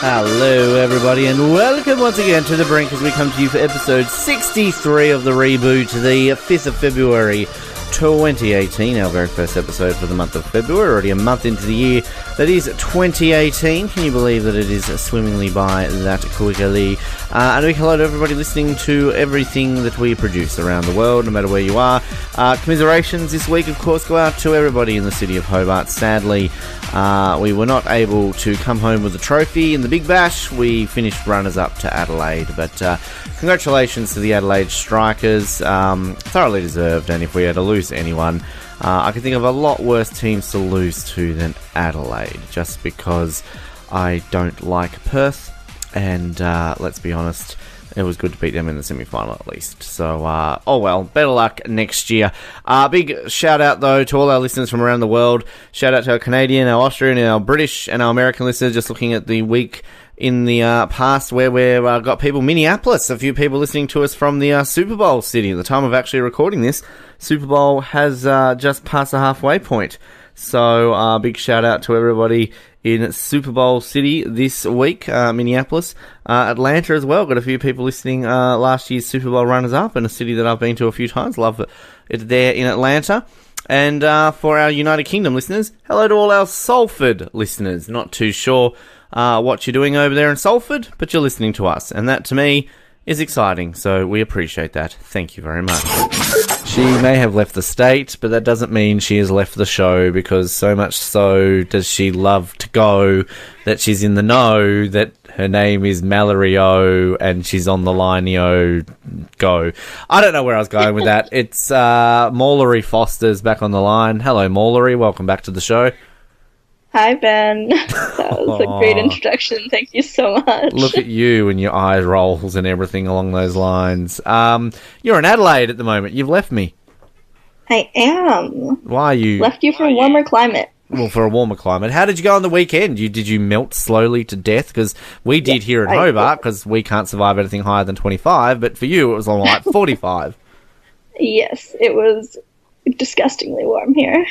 Hello, everybody, and welcome once again to The Brink as we come to you for episode 63 of The Reboot, the 5th of February, 2018, our very first episode for the month of February, already a month into the year that is 2018. Can you believe that it is swimmingly by that quickly? And a big hello to everybody listening to everything that we produce around the world, no matter where you are. Commiserations this week, of course, go out to everybody in the city of Hobart. Sadly, we were not able to come home with a trophy in the Big Bash. We finished runners-up to Adelaide, but congratulations to the Adelaide Strikers. Thoroughly deserved, and if we had to lose anyone, I can think of a lot worse teams to lose to than Adelaide, just because I don't like Perth, and let's be honest, it was good to beat them in the semi-final at least. So, oh well, better luck next year. Big shout out though to all our listeners from around the world. Shout out to our Canadian, our Austrian, our British and our American listeners. Just looking at the week in the past where we've got people, Minneapolis, a few people listening to us from the Superbowl city. At the time of actually recording this, Super Bowl has just passed the halfway point. So, big shout out to everybody in Superbowl City this week, Minneapolis, Atlanta as well. Got a few people listening last year's Super Bowl runners-up, in a city that I've been to a few times. Love it there in Atlanta. And for our United Kingdom listeners, hello to all our Salford listeners. Not too sure what you're doing over there in Salford, but you're listening to us. And that, to me, is exciting. So we appreciate that. Thank you very much. She may have left the state, but that doesn't mean she has left the show, because so much so does she love to go that she's in the know that her name is Mallory O and she's on the line go. I don't know where I was going with that. It's Mallory Foster's back on the line. Hello, Mallory. Welcome back to the show. Hi, Ben. That was a great introduction. Thank you so much. Look at you and your eye rolls and everything along those lines. You're in Adelaide at the moment. You've left me. I am. Why are you? Left you for a warmer climate. Well, for a warmer climate. How did you go on the weekend? Did you melt slowly to death? Because we did here in Hobart, because we can't survive anything higher than 25, but for you it was on like 45. Yes, it was disgustingly warm here.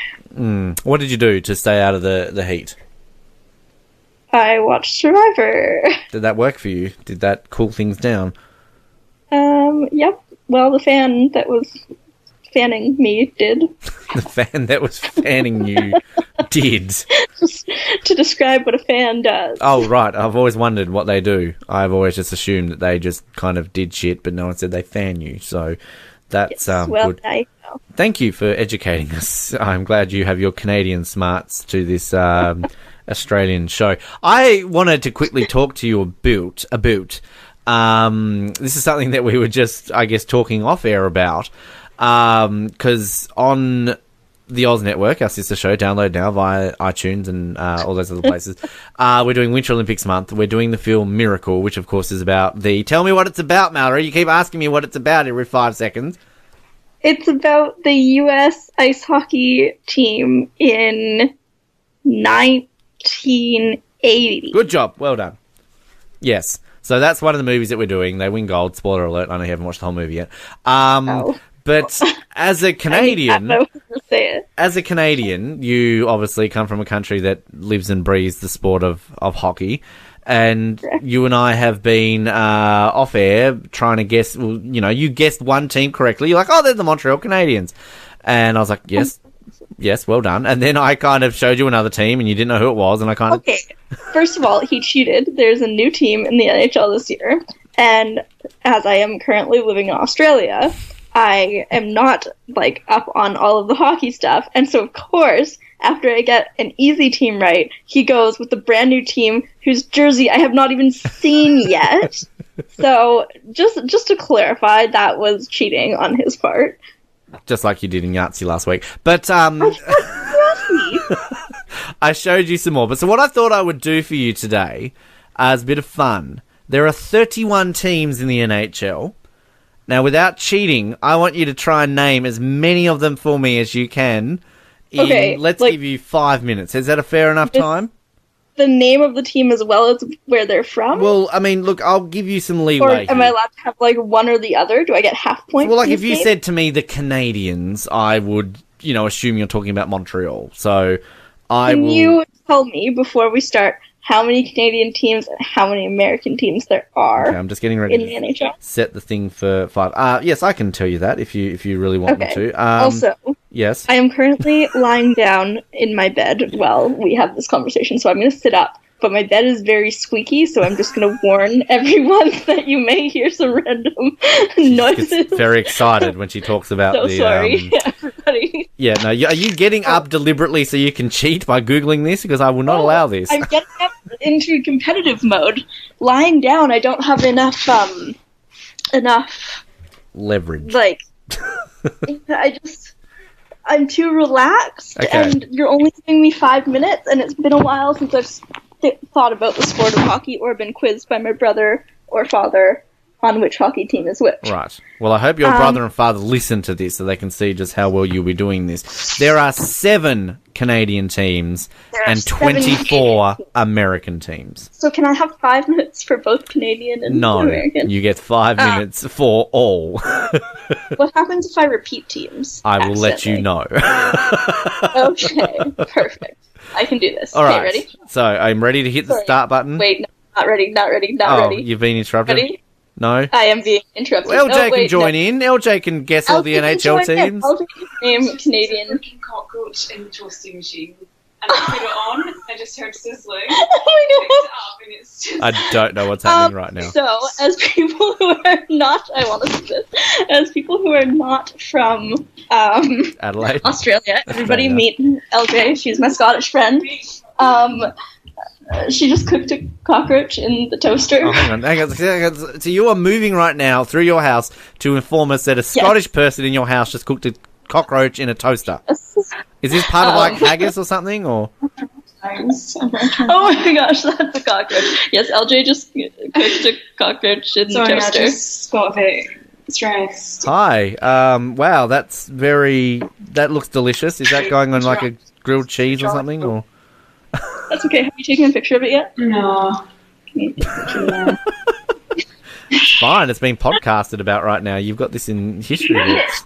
What did you do to stay out of the heat? I watched Survivor. Did that work for you? Did that cool things down? Yep. Well, the fan that was fanning me did. The fan that was fanning you did. Just to describe what a fan does. Oh, right. I've always wondered what they do. I've always just assumed that they just kind of did shit, but no one said they fan you. So that's good. Thank you for educating us. I'm glad you have your Canadian smarts to this Australian show. I wanted to quickly talk to you about this is something that we were just, I guess, talking off air about, because on the Oz Network, our sister show, download now via iTunes and all those other places, we're doing Winter Olympics month. We're doing the film Miracle, which of course is about tell me what it's about, Mallory. You keep asking me what it's about every 5 seconds. It's about the U.S. ice hockey team in 1980. Good job. Well done. Yes. So that's one of the movies that we're doing. They win gold. Spoiler alert. I know you haven't watched the whole movie yet. But as a Canadian, you obviously come from a country that lives and breathes the sport of hockey. And you and I have been off air trying to guess. Well, you guessed one team correctly. You're like, oh, they're the Montreal Canadiens. And I was like, yes, well done. And then I kind of showed you another team and you didn't know who it was. And I kind of... Okay, first of all, he cheated. There's a new team in the NHL this year. And as I am currently living in Australia, I am not, up on all of the hockey stuff. And so, of course, after I get an easy team right, he goes with the brand new team whose jersey I have not even seen yet. So, just to clarify, that was cheating on his part. Just like you did in Yahtzee last week. But, I showed you some more. But so what I thought I would do for you today, as a bit of fun, there are 31 teams in the NHL. Now, without cheating, I want you to try and name as many of them for me as you can. Let's give you 5 minutes. Is that a fair enough time? The name of the team as well as where they're from? Well, I mean, look, I'll give you some leeway. Or am I allowed to have, one or the other? Do I get half points? Well, if you said to me the Canadians, I would, assume you're talking about Montreal. So, Can you tell me, before we start, how many Canadian teams and how many American teams there are. Okay, I'm just getting ready in the NHL. Set the thing for 5. Yes, I can tell you that if you really want me to. Also, yes, I am currently lying down in my bed while we have this conversation, so I'm going to sit up. But my bed is very squeaky, so I'm just going to warn everyone that you may hear some random noises. Gets very excited when she talks about so sorry, everybody. Yeah, no, are you getting up deliberately so you can cheat by Googling this? Because I will not allow this. I'm getting up into competitive mode. Lying down, I don't have enough leverage. Like, I'm too relaxed, and you're only giving me 5 minutes, and it's been a while since I've thought about the sport of hockey or been quizzed by my brother or father on which hockey team is which. Right. Well, I hope your brother and father listen to this so they can see just how well you'll be doing this. There are 7 Canadian teams and 24 American teams. So can I have 5 minutes for both Canadian and American? No, you get 5 minutes for all. What happens if I repeat teams? I will let you know. Okay, perfect. I can do this. All right. Okay, ready? So I'm ready to hit the start button. Wait, no, not ready. Oh, you've been interrupted? Ready? No? I am being interrupted. Well, LJ can join in. LJ can guess all the NHL teams. LJ can name Canadian. Cockroach in the toasting machine. And I put it on, I just heard sizzling. Oh my god. I don't know what's happening right now. So, as people who are not, I want to see this, as people who are not from Adelaide, Australia, everybody meet LJ. She's my Scottish friend. She just cooked a cockroach in the toaster. Oh, hang on. So you are moving right now through your house to inform us that a Scottish person in your house just cooked a cockroach in a toaster. Is this part of like haggis or something, or? Oh my gosh, that's a cockroach. Yes, LJ just cooked a cockroach in the toaster. I just got a bit stressed. Hi. Wow, that looks delicious. Is that going on like a grilled cheese or something, or? That's okay. Have you taken a picture of it yet? No. Fine, it's being podcasted about right now. You've got this in history books.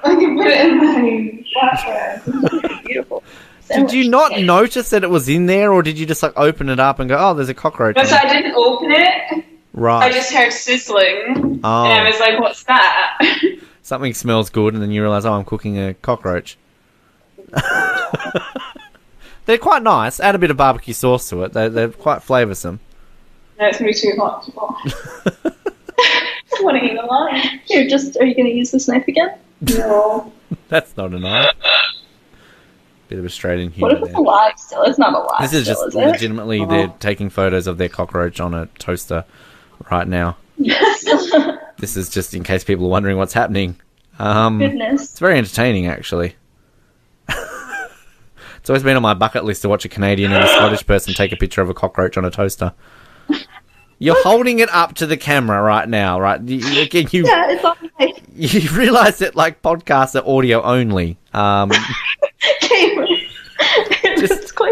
I can put it in my background. Beautiful. Did you not notice that it was in there, or did you just like open it up and go, "Oh, there's a cockroach"? But I didn't open it. Right. I just heard sizzling, Oh. and I was like, "What's that?" Something smells good, and then you realise, "Oh, I'm cooking a cockroach." They're quite nice. Add a bit of barbecue sauce to it. They're quite flavoursome. No, it's gonna be too hot to watch. I want to eat a lot. Are you going to use this knife again? No. That's not a knife. Bit of Australian humour What if it's alive still? It's not alive. This is just legitimately they're taking photos of their cockroach on a toaster right now. This is just in case people are wondering what's happening. Goodness. It's very entertaining, actually. It's always been on my bucket list to watch a Canadian and a Scottish person take a picture of a cockroach on a toaster. You're holding it up to the camera right now, right? Yeah, it's on my... You realise that, like, podcasts are audio only. I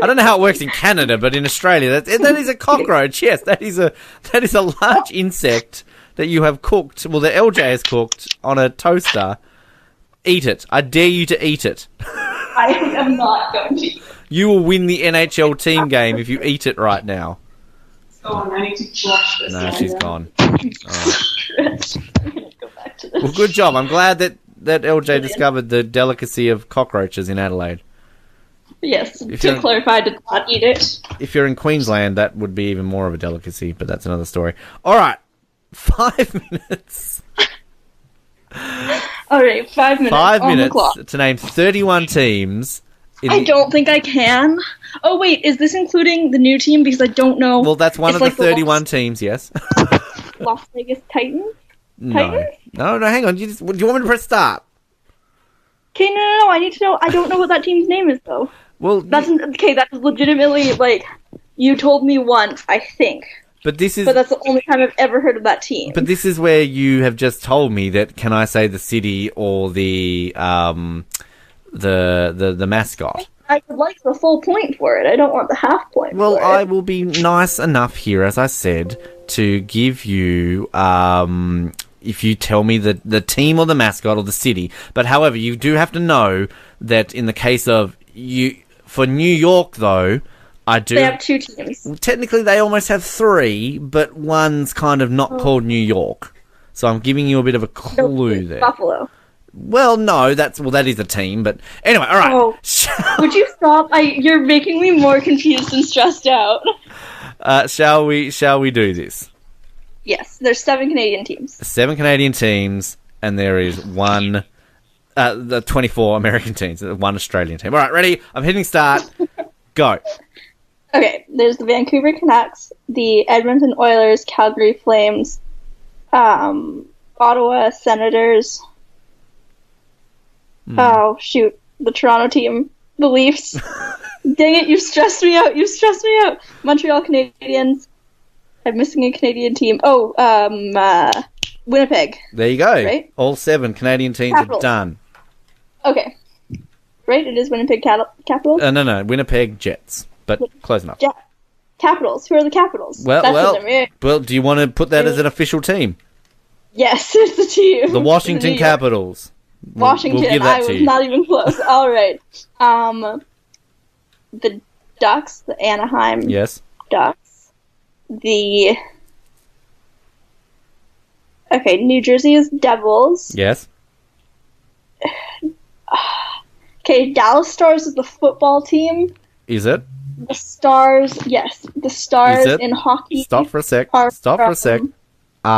don't know how it works in Canada, but in Australia, that is a cockroach. Yes, that is a large insect that you have cooked. Well, the LJ has cooked on a toaster. Eat it. I dare you to eat it. I am not going to eat it. You will win the NHL team game if you eat it right now. Oh, I need to flush this. No, she's gone. I'm going to go back to this. Well, good job. I'm glad that LJ discovered the delicacy of cockroaches in Adelaide. Yes, to clarify, I did not eat it. If you're in Queensland, that would be even more of a delicacy, but that's another story. All right, 5 minutes. All right, 5 minutes. 5 on minutes the clock. to name 31 teams. I don't think I can. Oh, wait, is this including the new team? Because I don't know. Well, that's one of the 31 teams, yes. Las Vegas Titans? No, hang on. Do you want me to press start? Okay, no, I need to know. I don't know what that team's name is, though. Well, that's legitimately, like, you told me once, I think. But that's the only time I've ever heard of that team. But this is where you have just told me that, can I say the city or the mascot? I would like the full point for it. I don't want the half point. Well, I will be nice enough here, as I said, to give you, if you tell me the team or the mascot or the city. But however, you do have to know that in the case of for New York, though, I do. They have 2 teams. Technically, they almost have 3, but one's kind of not called New York. So I'm giving you a bit of a clue there. Buffalo. Well, no, that is a team, but anyway, all right. Oh, would you stop? You're making me more confused and stressed out. Shall we do this? Yes, there's 7 Canadian teams. 7 Canadian teams, and there is the 24 American teams, 1 Australian team. All right, ready? I'm hitting start. Go. Okay, there's the Vancouver Canucks, the Edmonton Oilers, Calgary Flames, Ottawa Senators. Oh, shoot. The Toronto team. The Leafs. Dang it, you stressed me out. Montreal Canadiens. I'm missing a Canadian team. Oh, Winnipeg. There you go. Right? All 7 Canadian teams Capitals. are done. Okay. Right, it is Winnipeg Capitals? No. Winnipeg Jets. But close enough. Capitals. Who are the Capitals? Well, do you want to put that as an official team? Yes, it's the team. The Washington Capitals. Washington. We'll give that I to was you. not even close. All right. The Ducks, the Anaheim Yes. Ducks. New Jersey is Devils. Yes. Okay, Dallas Stars is the football team. Is it? The Stars, yes. The Stars Is it? in hockey. Stop for a sec. Are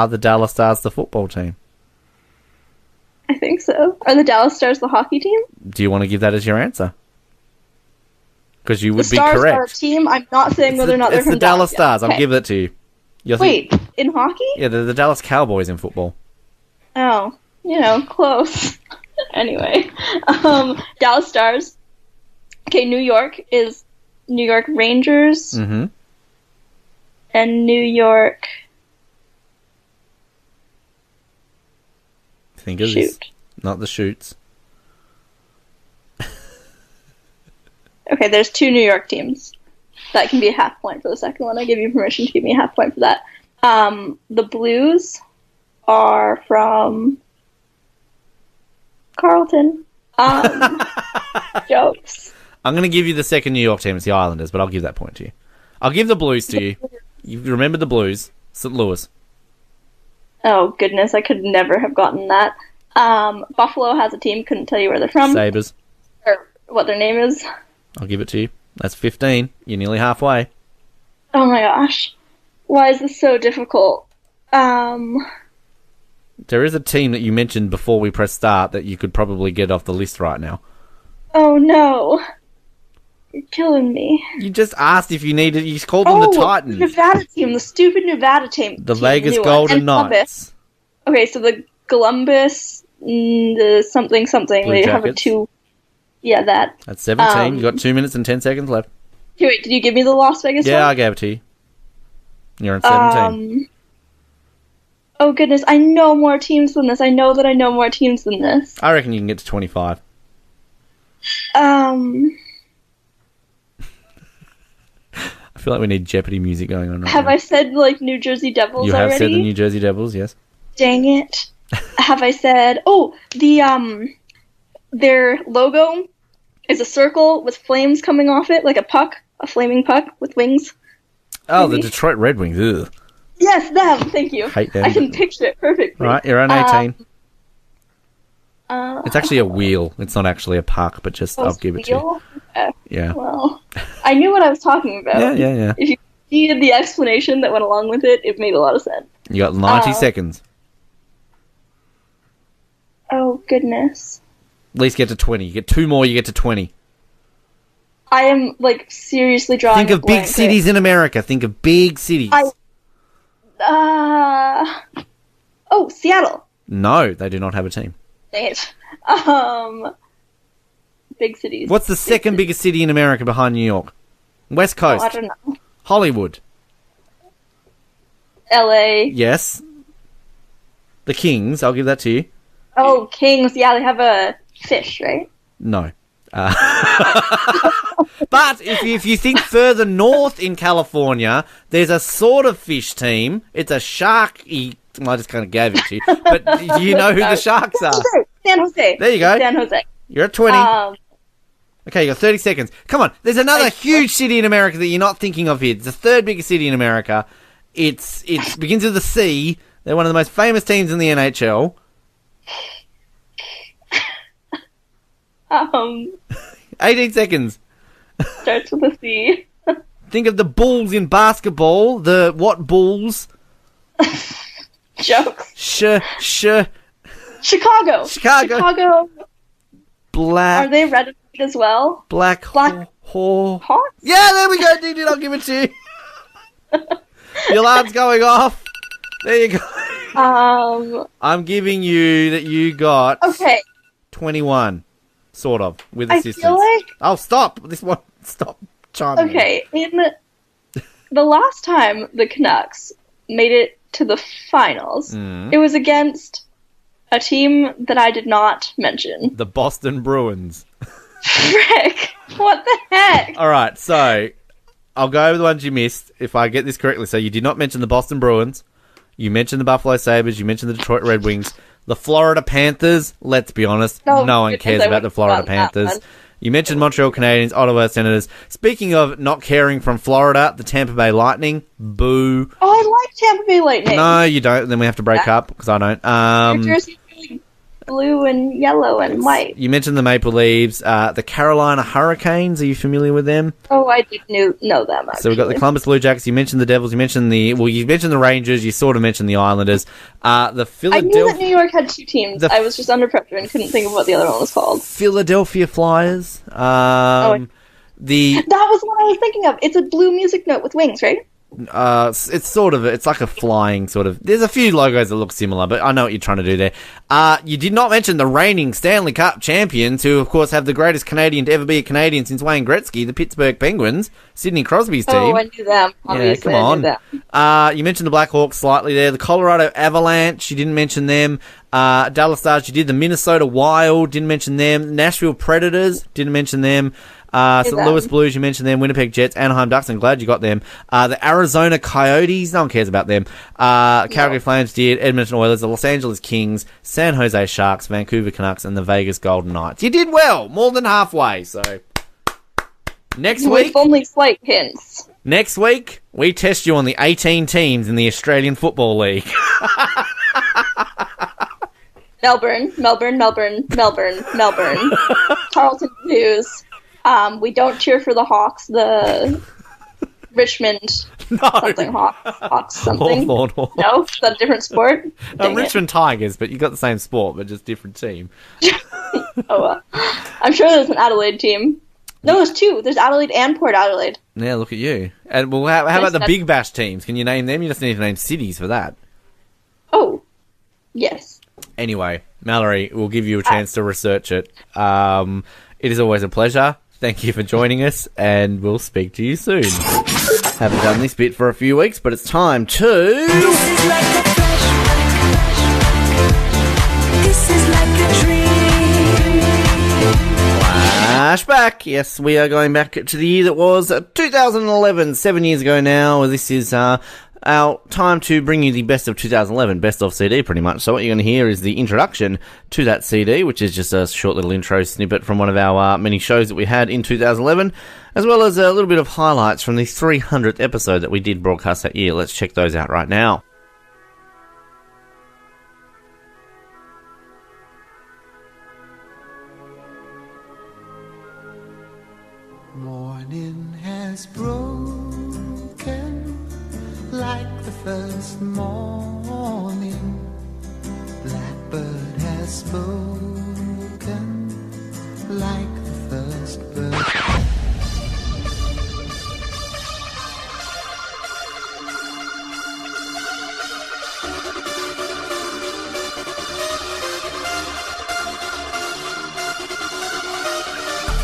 the Dallas Stars the football team? I think so. Are the Dallas Stars the hockey team? Do you want to give that as your answer? Because you would The be Stars are a correct. team. I'm not saying whether or not they're It's from the Dallas Stars. yet. I'll give that to you. Wait, in hockey? Yeah, they're the Dallas Cowboys in football. Oh, close. Anyway, Dallas Stars. Okay, New York is New York Rangers Mm-hmm. and New York. Think of this. Shoot. Not the Shoots. Okay, there's 2 New York teams. That can be a half point for the second one. I give you permission to give me a half point for that. The Blues are from Carlton. Jokes. I'm going to give you the second New York team. It's the Islanders, but I'll give that point to you. I'll give the Blues to you. You remember the Blues. St. Louis. Oh, goodness, I could never have gotten that. Buffalo has a team, couldn't tell you where they're from. Sabres. Or what their name is. I'll give it to you. That's 15. You're nearly halfway. Oh my gosh. Why is this so difficult? There is a team that you mentioned before we press start that you could probably get off the list right now. Oh no. You're killing me. You just asked if you needed... You called them the Titans. The Nevada team, the stupid Nevada team. The Vegas Golden Knights. Okay, so the Columbus, the something, Blue they have a Jackets. 2... Yeah, that. That's 17. You got 2 minutes and 10 seconds left. Okay, wait, did you give me the Las Vegas Yeah, one? I gave it to you. You're on 17. Oh goodness, I know more teams than this. I know that I know more teams than this. I reckon you can get to 25. I feel like we need Jeopardy music going on right have now. I said, New Jersey Devils You already? have said the New Jersey Devils, yes. Dang it. Have I said... Oh, their logo is a circle with flames coming off it, like a puck, a flaming puck with wings. Oh, Maybe. the Detroit Red Wings. Ugh. Yes, them. Thank you. Hate them. I can picture it perfectly. Right, you're on 18. Uh, It's actually a wheel. It's not actually a puck, but just I'll give it to you. wheel? Okay. Yeah. Well, I knew what I was talking about. Yeah. If you needed the explanation that went along with it, it made a lot of sense. You got 90 seconds. Oh, goodness. At least get to 20. You get 2 more, you get to 20. I am, seriously drawing Think a of big blank cities in America. Think of big cities. Oh, Seattle. No, they do not have a team. Dang it. Big cities. What's the second biggest city in America behind New York? West Coast. I don't know. Hollywood. LA. Yes. The Kings, I'll give that to you. Oh, Kings. Yeah, they have a fish, right? No. But if you think further north in California, there's a sort of fish team. It's a shark-y... Well, I just kind of gave it to you. But do you know who the Sharks are? San Jose. There you go. San Jose. You're at 20. Okay, you got 30 seconds. Come on. There's another huge city in America that you're not thinking of here. It's the third biggest city in America. It begins with a C. They're one of the most famous teams in the NHL. 18 seconds. Starts with a C. Think of the Bulls in basketball. The what Bulls? Jokes. Chicago. Chicago. Black. Are they red and white as well? Black. Hawks? Yeah, there we go, Dee. I'll give it to you. Your alarm's going off. There you go. I'm giving you that you got 21, sort of, with assistance. I feel like... Oh, stop. This one. Stop chiming. Okay, in the last time the Canucks made it to the finals, it was against a team that I did not mention. The Boston Bruins. Frick! What the heck? All right, so I'll go over the ones you missed if I get this correctly. So you did not mention the Boston Bruins. You mentioned the Buffalo Sabres. You mentioned the Detroit Red Wings. The Florida Panthers. Let's be honest. No one cares about the Florida Panthers. You mentioned Montreal Canadiens, Ottawa Senators. Speaking of not caring from Florida, the Tampa Bay Lightning. Boo. Oh, I like Tampa Bay Lightning. No, you don't. Then we have to break up because I don't. Your jersey's really blue and yellow and white. You mentioned the Maple Leafs. The Carolina Hurricanes. Are you familiar with them? Oh, I did know them, actually. So we've got the Columbus Blue Jackets. You mentioned the Devils. You mentioned the Rangers. You sort of mentioned the Islanders. The Philadelphia... I knew that New York had two teams. I was just under pressure and couldn't think of what the other one was called. Philadelphia Flyers. That was what I was thinking of. It's a blue music note with wings, right? It's like a flying sort of... There's a few logos that look similar, but I know what you're trying to do there. You did not mention the reigning Stanley Cup champions, who, of course, have the greatest Canadian to ever be a Canadian since Wayne Gretzky, the Pittsburgh Penguins, Sidney Crosby's team. Oh, I knew them. Obviously, yeah, come on. I knew them. You mentioned the Blackhawks slightly there. The Colorado Avalanche, you didn't mention them. Dallas Stars, you did. The Minnesota Wild, didn't mention them. Nashville Predators, didn't mention them. St. Louis Blues, you mentioned them. Winnipeg Jets, Anaheim Ducks, I'm glad you got them. The Arizona Coyotes, no one cares about them. Calgary Flames did. Edmonton Oilers, the Los Angeles Kings, San Jose Sharks, Vancouver Canucks, and the Vegas Golden Knights. You did well, more than halfway, so... Next week... With only slight hints. Next week, we test you on the 18 teams in the Australian Football League. Melbourne. Carlton Blues. We don't cheer for the Hawks, the Richmond something Hawks something. Hawthorn. No, is that a different sport? Richmond Tigers, but you got the same sport, but just different team. I'm sure there's an Adelaide team. No, there's two. There's Adelaide and Port Adelaide. Yeah, look at you. And well, how about the Big Bash teams? Can you name them? You just need to name cities for that. Oh, yes. Anyway, Mallory, we'll give you a chance to research it. It is always a pleasure. Thank you for joining us, and we'll speak to you soon. Haven't done this bit for a few weeks, but it's time to... This is like a flashback. This is like a dream. Flashback. Yes, we are going back to the year that was 2011, 7 years ago now. This is... our time to bring you the best of 2011, best of CD pretty much. So what you're going to hear is the introduction to that CD, which is just a short little intro snippet from one of our many shows that we had in 2011, as well as a little bit of highlights from the 300th episode that we did broadcast that year. Let's check those out right now. Morning has broken like the first morning. Blackbird has spoken like the first bird.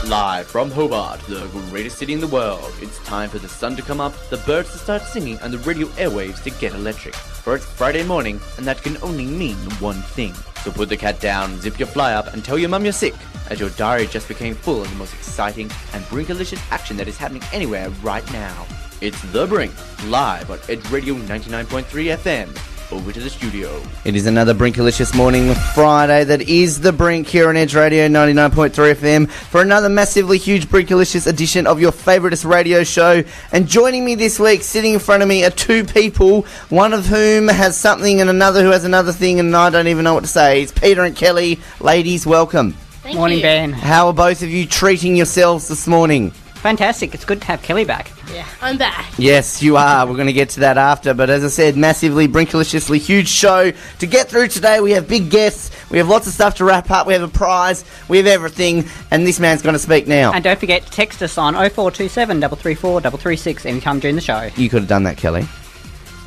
Live from Hobart, the greatest city in the world, it's time for the sun to come up, the birds to start singing, and the radio airwaves to get electric. For it's Friday morning, and that can only mean one thing. So put the cat down, zip your fly up, and tell your mum you're sick, as your diary just became full of the most exciting and brinkalicious action that is happening anywhere right now. It's The Brink, live on Edge Radio 99.3 FM. over to the studio. It is another Brinkalicious morning Friday. That is The Brink here on Edge Radio 99.3 FM for another massively huge Brinkalicious edition of your favouriteest radio show. And joining me this week, sitting in front of me, are two people, one of whom has something and another who has another thing, and I don't even know what to say. It's Peter and Kelly. Ladies, welcome. Thank you. Ben. How are both of you treating yourselves this morning? Fantastic. It's good to have Kelly back. Yeah, I'm back. Yes, you are. We're going to get to that after. But as I said, massively, Brinkaliciously huge show to get through today. We have big guests. We have lots of stuff to wrap up. We have a prize. We have everything. And this man's going to speak now. And don't forget to text us on 0427 334 336 anytime during the show. You could have done that, Kelly.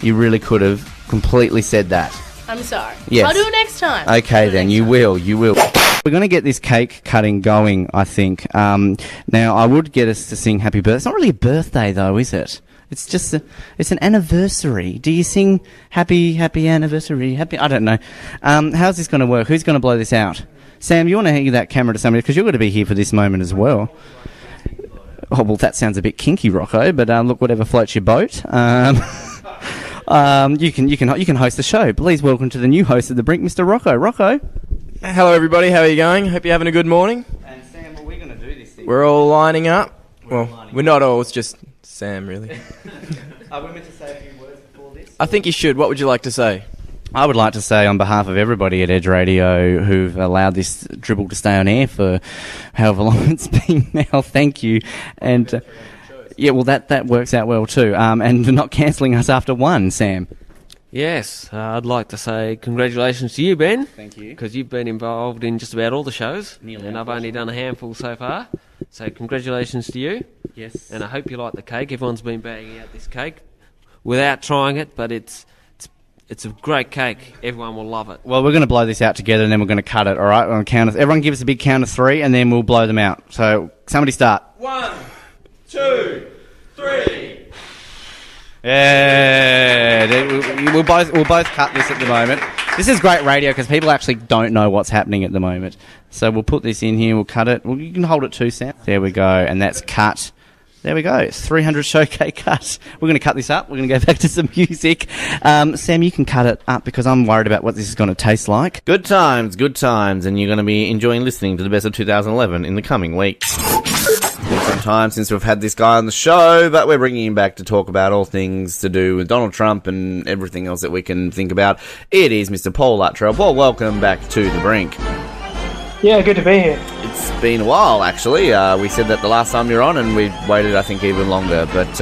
You really could have completely said that. I'm sorry. Yes. I'll do it next time. Okay, then. You will. You will. We're going to get this cake cutting going, I think. Now, I would get us to sing Happy Birthday. It's not really a birthday, though, is it? It's just it's an anniversary. Do you sing Happy Anniversary? I don't know. How's this going to work? Who's going to blow this out? Sam, you want to hand that camera to somebody? Because you're going to be here for this moment as well. Oh, well, that sounds a bit kinky, Rocco, but look, whatever floats your boat. You can host the show. Please welcome to the new host of The Brink, Mr. Rocco. Rocco. Hello everybody, how are you going? Hope you're having a good morning. And Sam, what are we going to do this thing? We're all lining up. We're not all, it's just Sam really. Are we meant to say a few words before this? I think you should. What would you like to say? I would like to say on behalf of everybody at Edge Radio who've allowed this dribble to stay on air for however long it's been now, thank you. And yeah, well that works out well too. And not cancelling us after one, Sam. Yes, I'd like to say congratulations to you, Ben. Thank you. Because you've been involved in just about all the shows. Nearly. And I've only done a handful so far. So congratulations to you. Yes. And I hope you like the cake. Everyone's been bagging out this cake without trying it, but it's a great cake. Everyone will love it. Well, we're going to blow this out together and then we're going to cut it, all right? On count of, everyone give us a big count of three and then we'll blow them out. So, somebody start. 1, 2, 3. Yeah, we'll both cut this at the moment. This is great radio because people actually don't know what's happening at the moment. So we'll put this in here, we'll cut it. Well, you can hold it too, Sam. There we go, and that's cut. There we go, it's 300 show cake cut. We're going to cut this up, we're going to go back to some music. Sam, you can cut it up because I'm worried about what this is going to taste like. Good times, and you're going to be enjoying listening to the best of 2011 in the coming weeks. It's been some time since we've had this guy on the show, but we're bringing him back to talk about all things to do with Donald Trump and everything else that we can think about. It is Mr. Paul Dakoda. Paul, welcome back to The Brink. Yeah, good to be here. It's been a while, actually. We said that the last time you were on, and we waited, I think, even longer. But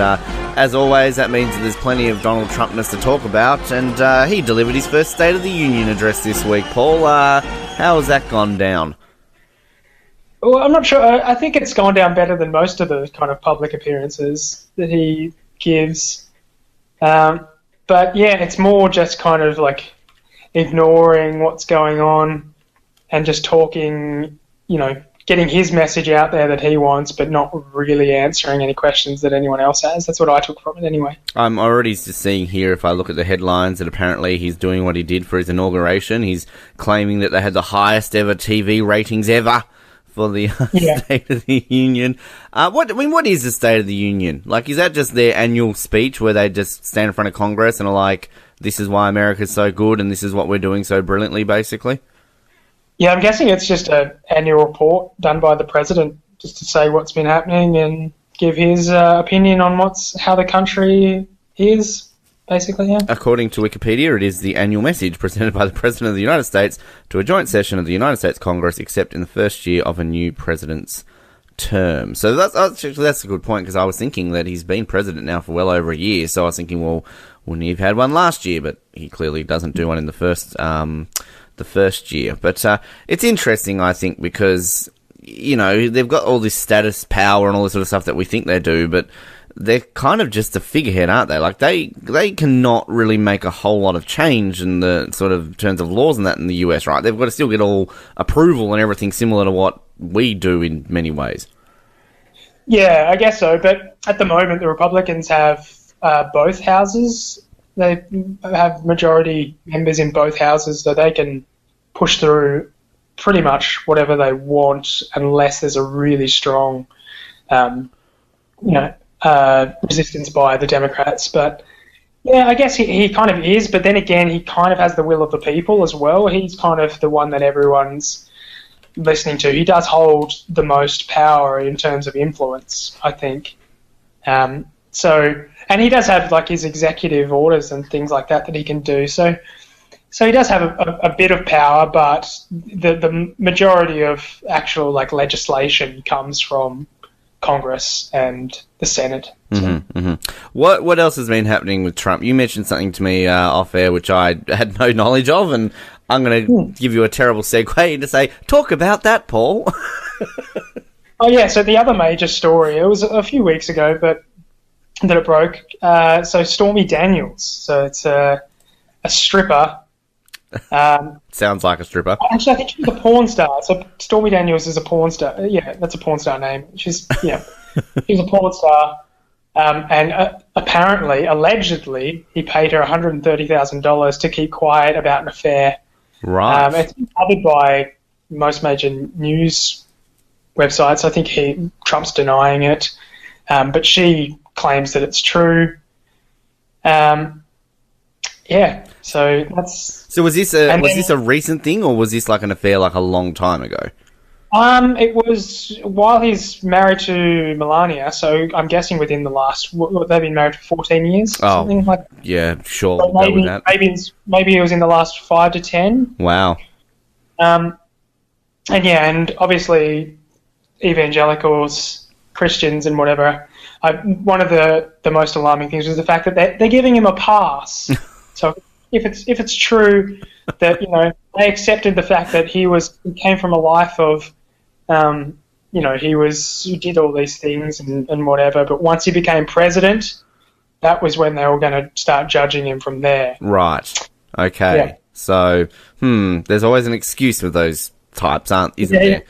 as always, that means that there's plenty of Donald Trumpness to talk about, and he delivered his first State of the Union address this week. Paul, how has that gone down? Well, I'm not sure. I think it's gone down better than most of the kind of public appearances that he gives. But yeah, it's more just kind of like ignoring what's going on and just talking, getting his message out there that he wants, but not really answering any questions that anyone else has. That's what I took from it anyway. I'm already just seeing here, if I look at the headlines, that apparently he's doing what he did for his inauguration. He's claiming that they had the highest ever TV ratings ever for the State of the Union. What is the State of the Union? Like, is that just their annual speech where they just stand in front of Congress and are like, this is why America's so good and this is what we're doing so brilliantly, basically? Yeah, I'm guessing it's just an annual report done by the president just to say what's been happening and give his opinion on how the country is, basically, yeah. According to Wikipedia, it is the annual message presented by the President of the United States to a joint session of the United States Congress, except in the first year of a new president's term. So that's a good point, because I was thinking that he's been president now for well over a year, so I was thinking, well, wouldn't he have had one last year? But he clearly doesn't do one in the first year. But it's interesting, I think, because, they've got all this status, power, and all this sort of stuff that we think they do, but they're kind of just a figurehead, aren't they? Like, they cannot really make a whole lot of change in the sort of terms of laws and that in the US, right? They've got to still get all approval and everything similar to what we do in many ways. Yeah, I guess so. But at the moment, the Republicans have both houses. They have majority members in both houses, so they can push through pretty much whatever they want unless there's a really strong, resistance by the Democrats. But Yeah, I guess he kind of is, but then again, he kind of has the will of the people as well. He's kind of the one that everyone's listening to. He does hold the most power in terms of influence, I think. And he does have like his executive orders and things like that he can do. So he does have a bit of power, but the majority of actual like legislation comes from Congress and the Senate. What else has been happening with Trump? You mentioned something to me off air which I had no knowledge of, and I'm going to give you a terrible segue to say, talk about that, Paul. Oh yeah, so the other major story, it was a few weeks ago, but that it broke. So Stormy Daniels, so it's a stripper. Sounds like a stripper. Actually, I think she's a porn star. So Stormy Daniels is a porn star. Yeah, that's a porn star name. She's a porn star. And apparently, allegedly, he paid her $130,000 to keep quiet about an affair. Right. It's been covered by most major news websites. I think Trump's denying it, but she claims that it's true. Yeah. So that's. So was this a recent thing, or was this like an affair like a long time ago? It was while he's married to Melania, so I'm guessing within the last. They've been married for 14 years. Something like that. Yeah, sure. So maybe it was in the last 5 to 10. Wow. And obviously, evangelicals, Christians, and whatever. One of the most alarming things was the fact that they're giving him a pass. So if it's true that they accepted the fact that he came from a life of, he did all these things and whatever, but once he became president, that was when they were going to start judging him from there. Right. Okay. Yeah. So, there's always an excuse with those types, isn't there?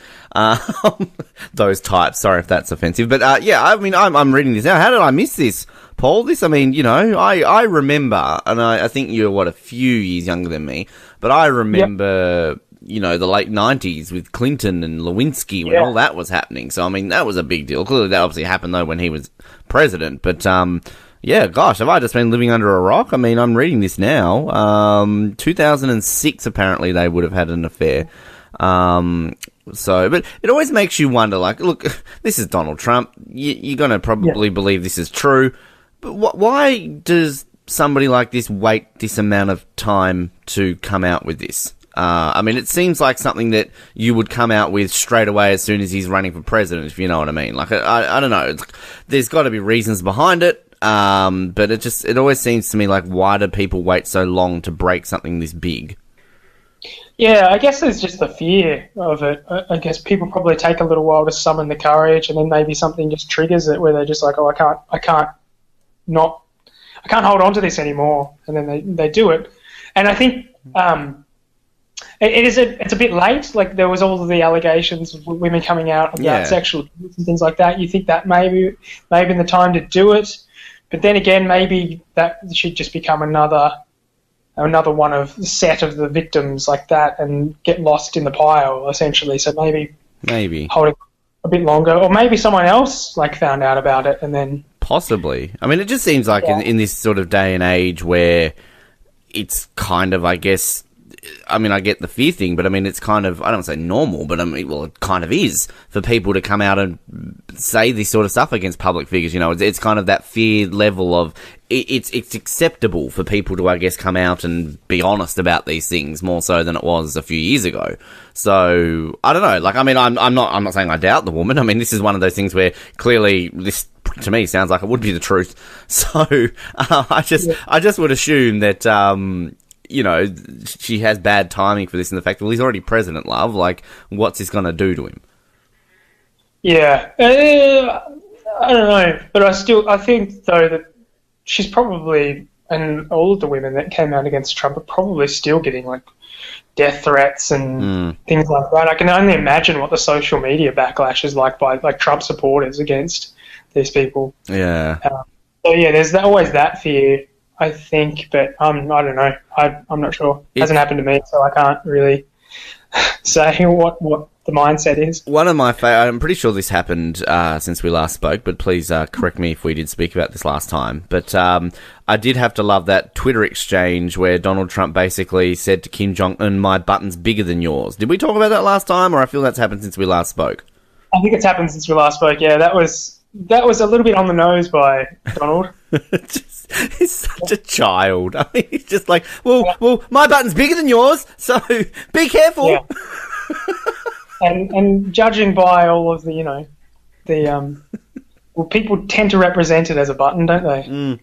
Those types. Sorry if that's offensive, but I mean, I'm reading this now. How did I miss this, Paul? This, I mean, I remember, and I think you're a few years younger than me, but I remember, the late 90s with Clinton and Lewinsky when all that was happening. So I mean, that was a big deal. Clearly, that obviously happened though when he was president, but yeah, gosh, have I just been living under a rock? I mean, I'm reading this now. 2006, apparently, they would have had an affair. But it always makes you wonder, like, look, this is Donald Trump. You're going to probably believe this is true. But why does somebody like this wait this amount of time to come out with this? I mean, it seems like something that you would come out with straight away as soon as he's running for president, if you know what I mean. Like, I don't know. There's got to be reasons behind it. But it always seems to me like, why do people wait so long to break something this big? Yeah, I guess there's just the fear of it. I guess people probably take a little while to summon the courage, and then maybe something just triggers it where they're just like, oh, I can't hold on to this anymore, and then they do it. And I think it's a bit late. Like, there was all of the allegations of women coming out about sexual abuse and things like that. You think that maybe in the time to do it, but then again, maybe that should just become another one of the set of the victims like that and get lost in the pile, essentially. So maybe hold it a bit longer, or maybe someone else found out about it and then possibly. I mean, it just seems like in this sort of day and age where it's kind of, I guess, I mean, I get the fear thing, but I mean, it's kind of, I don't want to say normal, but I mean, well, it kind of is for people to come out and say this sort of stuff against public figures. It's kind of that fear level of it's acceptable for people to, I guess, come out and be honest about these things more so than it was a few years ago. So I don't know. Like, I mean, I'm not saying I doubt the woman. I mean, this is one of those things where clearly this, to me, sounds like it would be the truth. So I just would assume that she has bad timing for this, and the fact, well, he's already president, love. Like, what's this going to do to him? Yeah. I don't know. But I think, though, that she's probably, and all of the women that came out against Trump are probably still getting, death threats and things like that. I can only imagine what the social media backlash is like by, Trump supporters against these people. Yeah. So, yeah, there's always that fear, I think, but I don't know. I'm not sure. It hasn't happened to me, so I can't really say what the mindset is. One of my I'm pretty sure this happened since we last spoke, but please correct me if we did speak about this last time. But I did have to love that Twitter exchange where Donald Trump basically said to Kim Jong-un, "My button's bigger than yours." Did we talk about that last time, or I feel that's happened since we last spoke? I think it's happened since we last spoke. Yeah, that was a little bit on the nose by Donald. He's such a child. I mean, he's just like, well, my button's bigger than yours, so be careful. Yeah. And judging by all of the, well, people tend to represent it as a button, don't they?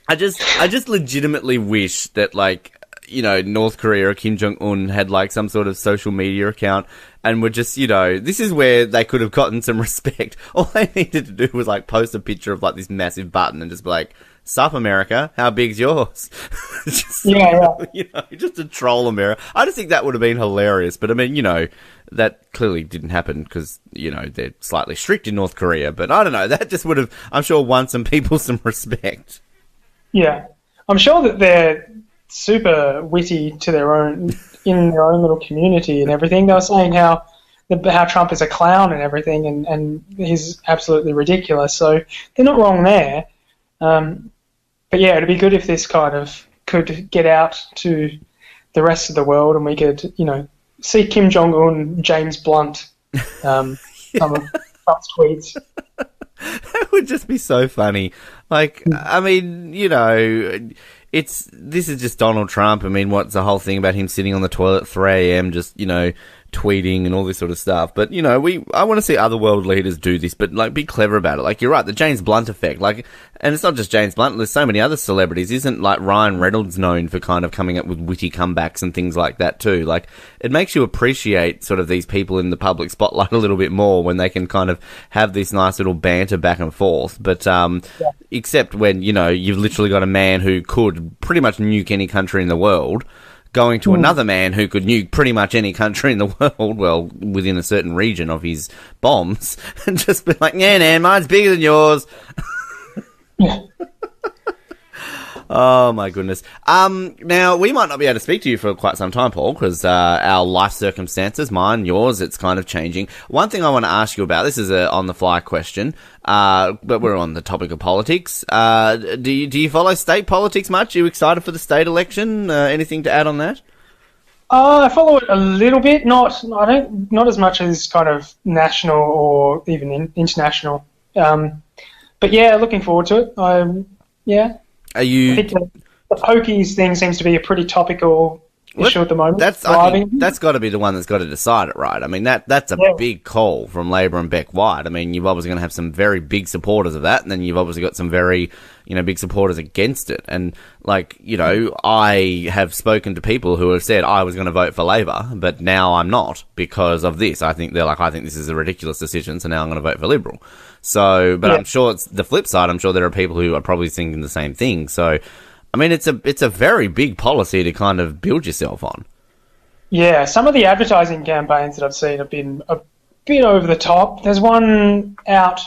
I just legitimately wish that, like, North Korea or Kim Jong-un had, like, some sort of social media account and were just, this is where they could have gotten some respect. All they needed to do was, like, post a picture of, like, this massive button and just be like, "Sup, America? How big's yours?" Just to troll America. I just think that would have been hilarious. But, I mean, that clearly didn't happen because, they're slightly strict in North Korea. But I don't know. That just would have, I'm sure, won some people some respect. Yeah. I'm sure that they're super witty to in their own little community and everything. They were saying how Trump is a clown and everything, and he's absolutely ridiculous. So they're not wrong there. But yeah, it'd be good if this kind of could get out to the rest of the world and we could, see Kim Jong-un, James Blunt, some of Trump's tweets. That would just be so funny. Like, I mean, this is just Donald Trump. I mean, what's the whole thing about him sitting on the toilet at 3 a.m. just, tweeting and all this sort of stuff. But, I want to see other world leaders do this, but, like, be clever about it. Like, you're right, the James Blunt effect. Like, and it's not just James Blunt, there's so many other celebrities. Isn't, like, Ryan Reynolds known for kind of coming up with witty comebacks and things like that, too? Like, it makes you appreciate sort of these people in the public spotlight a little bit more when they can kind of have this nice little banter back and forth. But, except when, you've literally got a man who could pretty much nuke any country in the world going to another man who could nuke pretty much any country in the world, well, within a certain region of his bombs, and just be like, "Yeah, mine's bigger than yours." Oh, my goodness. Now, we might not be able to speak to you for quite some time, Paul, because our life circumstances, mine, yours, it's kind of changing. One thing I want to ask you about, this is a on-the-fly question, but we're on the topic of politics. Do you follow state politics much? Are you excited for the state election? Anything to add on that? I follow it a little bit, not as much as kind of national or even international. But yeah, looking forward to it. Yeah. Are you? I think the pokies thing seems to be a pretty topical issue at the moment. I think that's got to be the one that's got to decide it, right? I mean, that's a big call from Labor and Beck White. I mean, you've obviously going to have some very big supporters of that, and then you've obviously got some very, big supporters against it. And, like, I have spoken to people who have said I was going to vote for Labor, but now I'm not because of this. I think this is a ridiculous decision, so now I'm going to vote for Liberal. So, but I'm sure it's the flip side. I'm sure there are people who are probably thinking the same thing. So, I mean, it's a very big policy to kind of build yourself on. Yeah, some of the advertising campaigns that I've seen have been a bit over the top. There's one out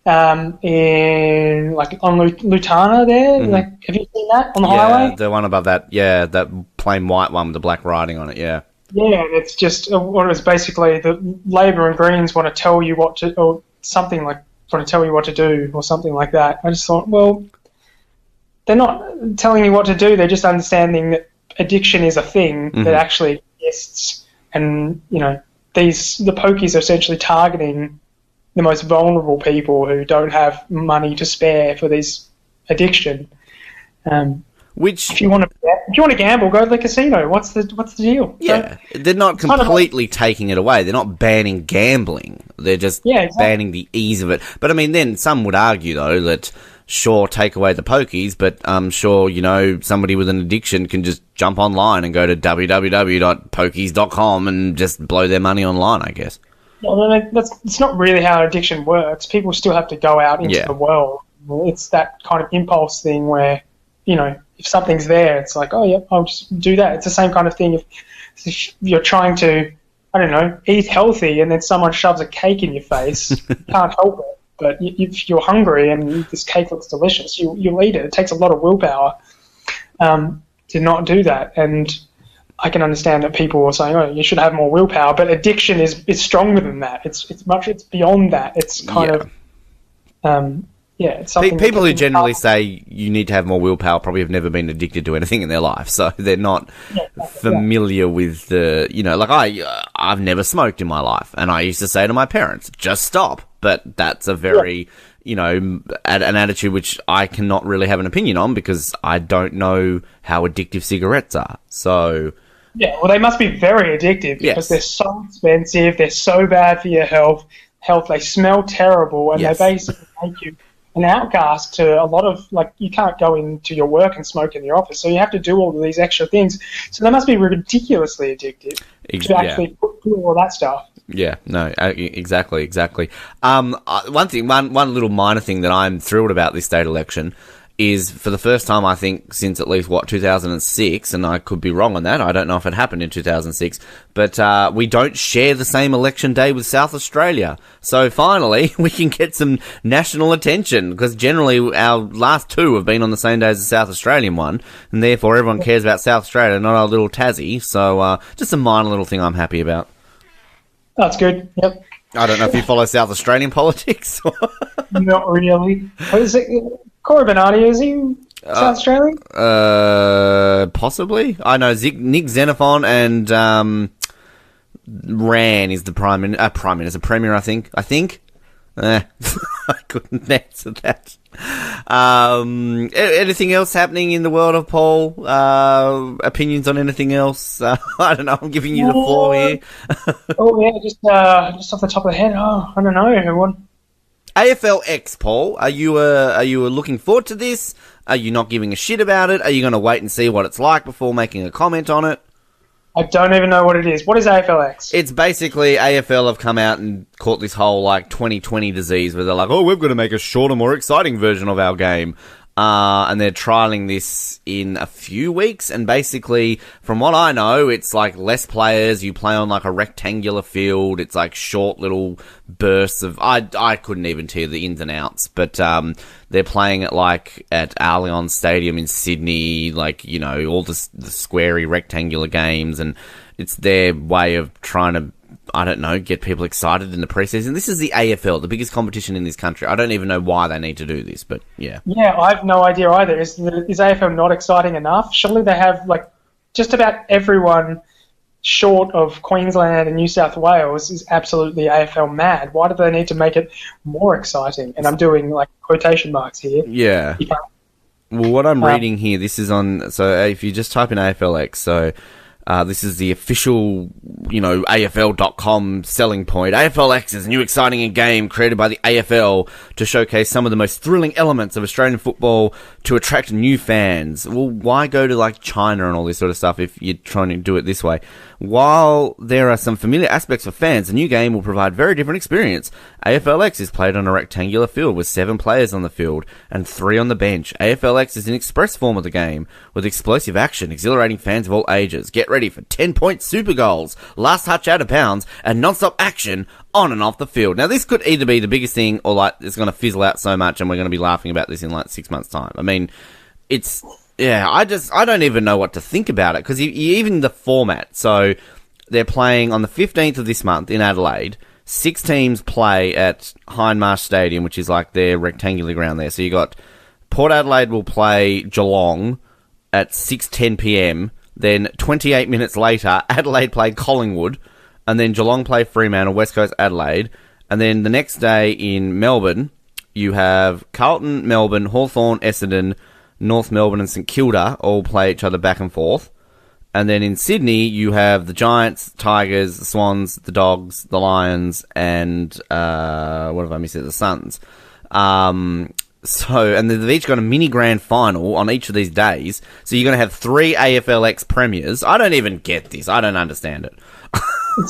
in on Lutana there. Mm-hmm. Like, have you seen that on the highway? Yeah, the one above that. Yeah, that plain white one with the black writing on it. Yeah. Yeah, it's just what it was basically the Labor and Greens want to tell you what to, or something like want to tell you what to do, or something like that. I just thought, well, they're not telling you what to do. They're just understanding that addiction is a thing that actually exists, and the pokies are essentially targeting the most vulnerable people who don't have money to spare for this addiction. Which, if you want to gamble, go to the casino. What's the deal? Yeah, they're not completely taking it away. They're not banning gambling. They're just banning the ease of it. But I mean, then some would argue though that sure, take away the pokies, but I'm sure somebody with an addiction can just jump online and go to www.pokies.com and just blow their money online, I guess. Well, it's not really how addiction works. People still have to go out into the world. It's that kind of impulse thing where if something's there, it's like, oh, yeah, I'll just do that. It's the same kind of thing if you're trying to, I don't know, eat healthy and then someone shoves a cake in your face. You can't help it. But if you're hungry and this cake looks delicious, you'll eat it. It takes a lot of willpower to not do that. And I can understand that people are saying, "Oh, you should have more willpower," but addiction is stronger than that. It's beyond that. It's kind of it's something. People who generally say you need to have more willpower probably have never been addicted to anything in their life, so they're not familiar with the, I've never smoked in my life, and I used to say to my parents, just stop. But that's a very, an attitude which I cannot really have an opinion on because I don't know how addictive cigarettes are. So... yeah, well, they must be very addictive because they're so expensive, they're so bad for your health, they smell terrible, and they basically make you an outcast to a lot of, you can't go into your work and smoke in the office, so you have to do all of these extra things. So they must be ridiculously addictive to actually do all that stuff. Yeah, no, exactly. One little minor thing that I'm thrilled about this state election is for the first time, I think, since at least, 2006, and I could be wrong on that. I don't know if it happened in 2006, but we don't share the same election day with South Australia. So finally, we can get some national attention, because generally our last two have been on the same day as the South Australian one, and therefore everyone cares about South Australia, not our little Tassie. So just a minor little thing I'm happy about. That's good, yep. I don't know if you follow South Australian politics. Not really. What is it? Corey Bernardi, is he South Australian? Possibly. I know Nick Xenophon and Ran is the Premier, I think. I couldn't answer that. Anything else happening in the world of Paul? Opinions on anything else? I don't know. I'm giving you the floor here. Just off the top of the head. I don't know. Everyone. AFLX, Paul. Are you looking forward to this? Are you not giving a shit about it? Are you going to wait and see what it's like before making a comment on it? I don't even know what it is. What is AFLX? It's basically AFL have come out and caught this whole 2020 disease where they're like, oh, we've got to make a shorter, more exciting version of our game. And they're trialing this in a few weeks. And basically, from what I know, it's less players. You play on a rectangular field. It's short little bursts of... I couldn't even tell you the ins and outs. But they're playing it at Allianz Stadium in Sydney. All the squarey rectangular games. And it's their way of trying to... I don't know, get people excited in the preseason. This is the AFL, the biggest competition in this country. I don't even know why they need to do this, but yeah. Yeah, I have no idea either. Is AFL not exciting enough? Surely they have, just about everyone short of Queensland and New South Wales is absolutely AFL mad. Why do they need to make it more exciting? And I'm doing, quotation marks here. Yeah. Well, what I'm reading here, this is on... So if you just type in AFLX, so... this is the official, AFL.com selling point. AFLX is a new exciting game created by the AFL to showcase some of the most thrilling elements of Australian football to attract new fans. Well, why go to China and all this sort of stuff if you're trying to do it this way? While there are some familiar aspects for fans, the new game will provide very different experience. AFLX is played on a rectangular field with 7 players on the field and 3 on the bench. AFLX is an express form of the game with explosive action, exhilarating fans of all ages. Get ready for 10-point super goals, last touch out of bounds, and non-stop action on and off the field. Now, this could either be the biggest thing or it's going to fizzle out so much and we're going to be laughing about this in 6 months' time. I mean, it's... Yeah, I don't even know what to think about it, because even the format, so they're playing on the 15th of this month in Adelaide. 6 teams play at Hindmarsh Stadium, which is their rectangular ground there. So you got Port Adelaide will play Geelong at 6:10pm. Then 28 minutes later, Adelaide play Collingwood, and then Geelong play Fremantle, West Coast Adelaide. And then the next day in Melbourne, you have Carlton, Melbourne, Hawthorn, Essendon, North Melbourne and St Kilda all play each other back and forth. And then in Sydney, you have the Giants, Tigers, the Swans, the Dogs, the Lions, and, what have I missed? The Suns. And they've each got a mini grand final on each of these days. So you're going to have 3 AFLX premiers. I don't even get this. I don't understand it. It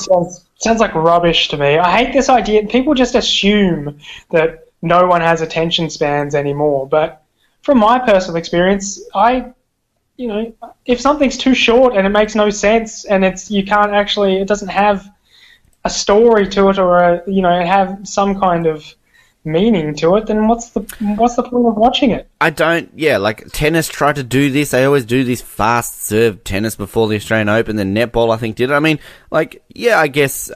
sounds like rubbish to me. I hate this idea. People just assume that no one has attention spans anymore, but from my personal experience, if something's too short and it makes no sense and it doesn't have a story to it or have some kind of meaning to it, then what's the point of watching it? I don't. Yeah, like tennis tried to do this. They always do this fast serve tennis before the Australian Open. Then netball, I think, did it. I mean, like, yeah, I guess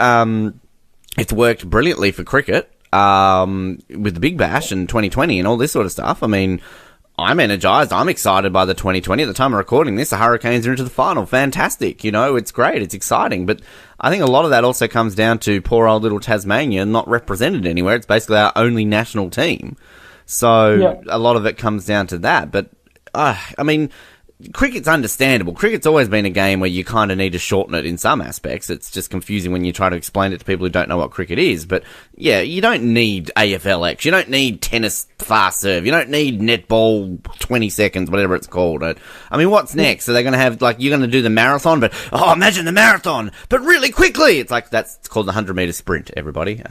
it's worked brilliantly for cricket with the Big Bash and 2020 and all this sort of stuff. I mean, I'm energized. I'm excited by the 2020. At the time of recording this, the Hurricanes are into the final. Fantastic. You know, it's great. It's exciting. But I think a lot of that also comes down to poor old little Tasmania not represented anywhere. It's basically our only national team. So a lot of it comes down to that. But, I mean, cricket's understandable. Cricket's always been a game where you kind of need to shorten it in some aspects. It's just confusing when you try to explain it to people who don't know what cricket is. But, yeah, you don't need AFLX. You don't need tennis fast serve. You don't need netball 20 seconds, whatever it's called. I mean, what's next? Are they going to have, like, you're going to do the marathon, but, oh, imagine the marathon, but really quickly. It's like, it's called the 100-metre sprint, everybody.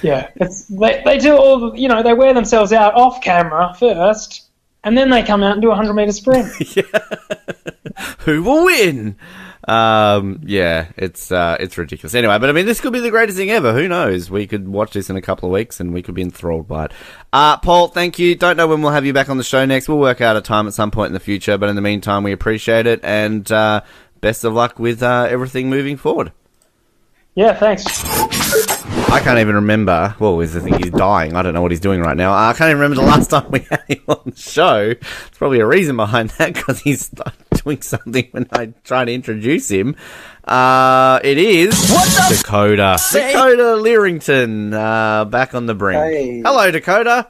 Yeah, they do all, you know, they wear themselves out off camera first, and then they come out and do a 100-metre sprint. Who will win? Yeah, it's ridiculous. Anyway, but I mean, this could be the greatest thing ever. Who knows? We could watch this in a couple of weeks and we could be enthralled by it. Paul, thank you. Don't know when we'll have you back on the show next. We'll work out a time at some point in the future, but in the meantime, we appreciate it, and best of luck with everything moving forward. Yeah, thanks. I can't even remember. Well, I think he's dying. I don't know what he's doing right now. I can't even remember the last time we had him on the show. There's probably a reason behind that, because he's doing something when I try to introduce him. It is Dakoda. Dakoda Learington, back on the brink. Hey. Hello, Dakoda.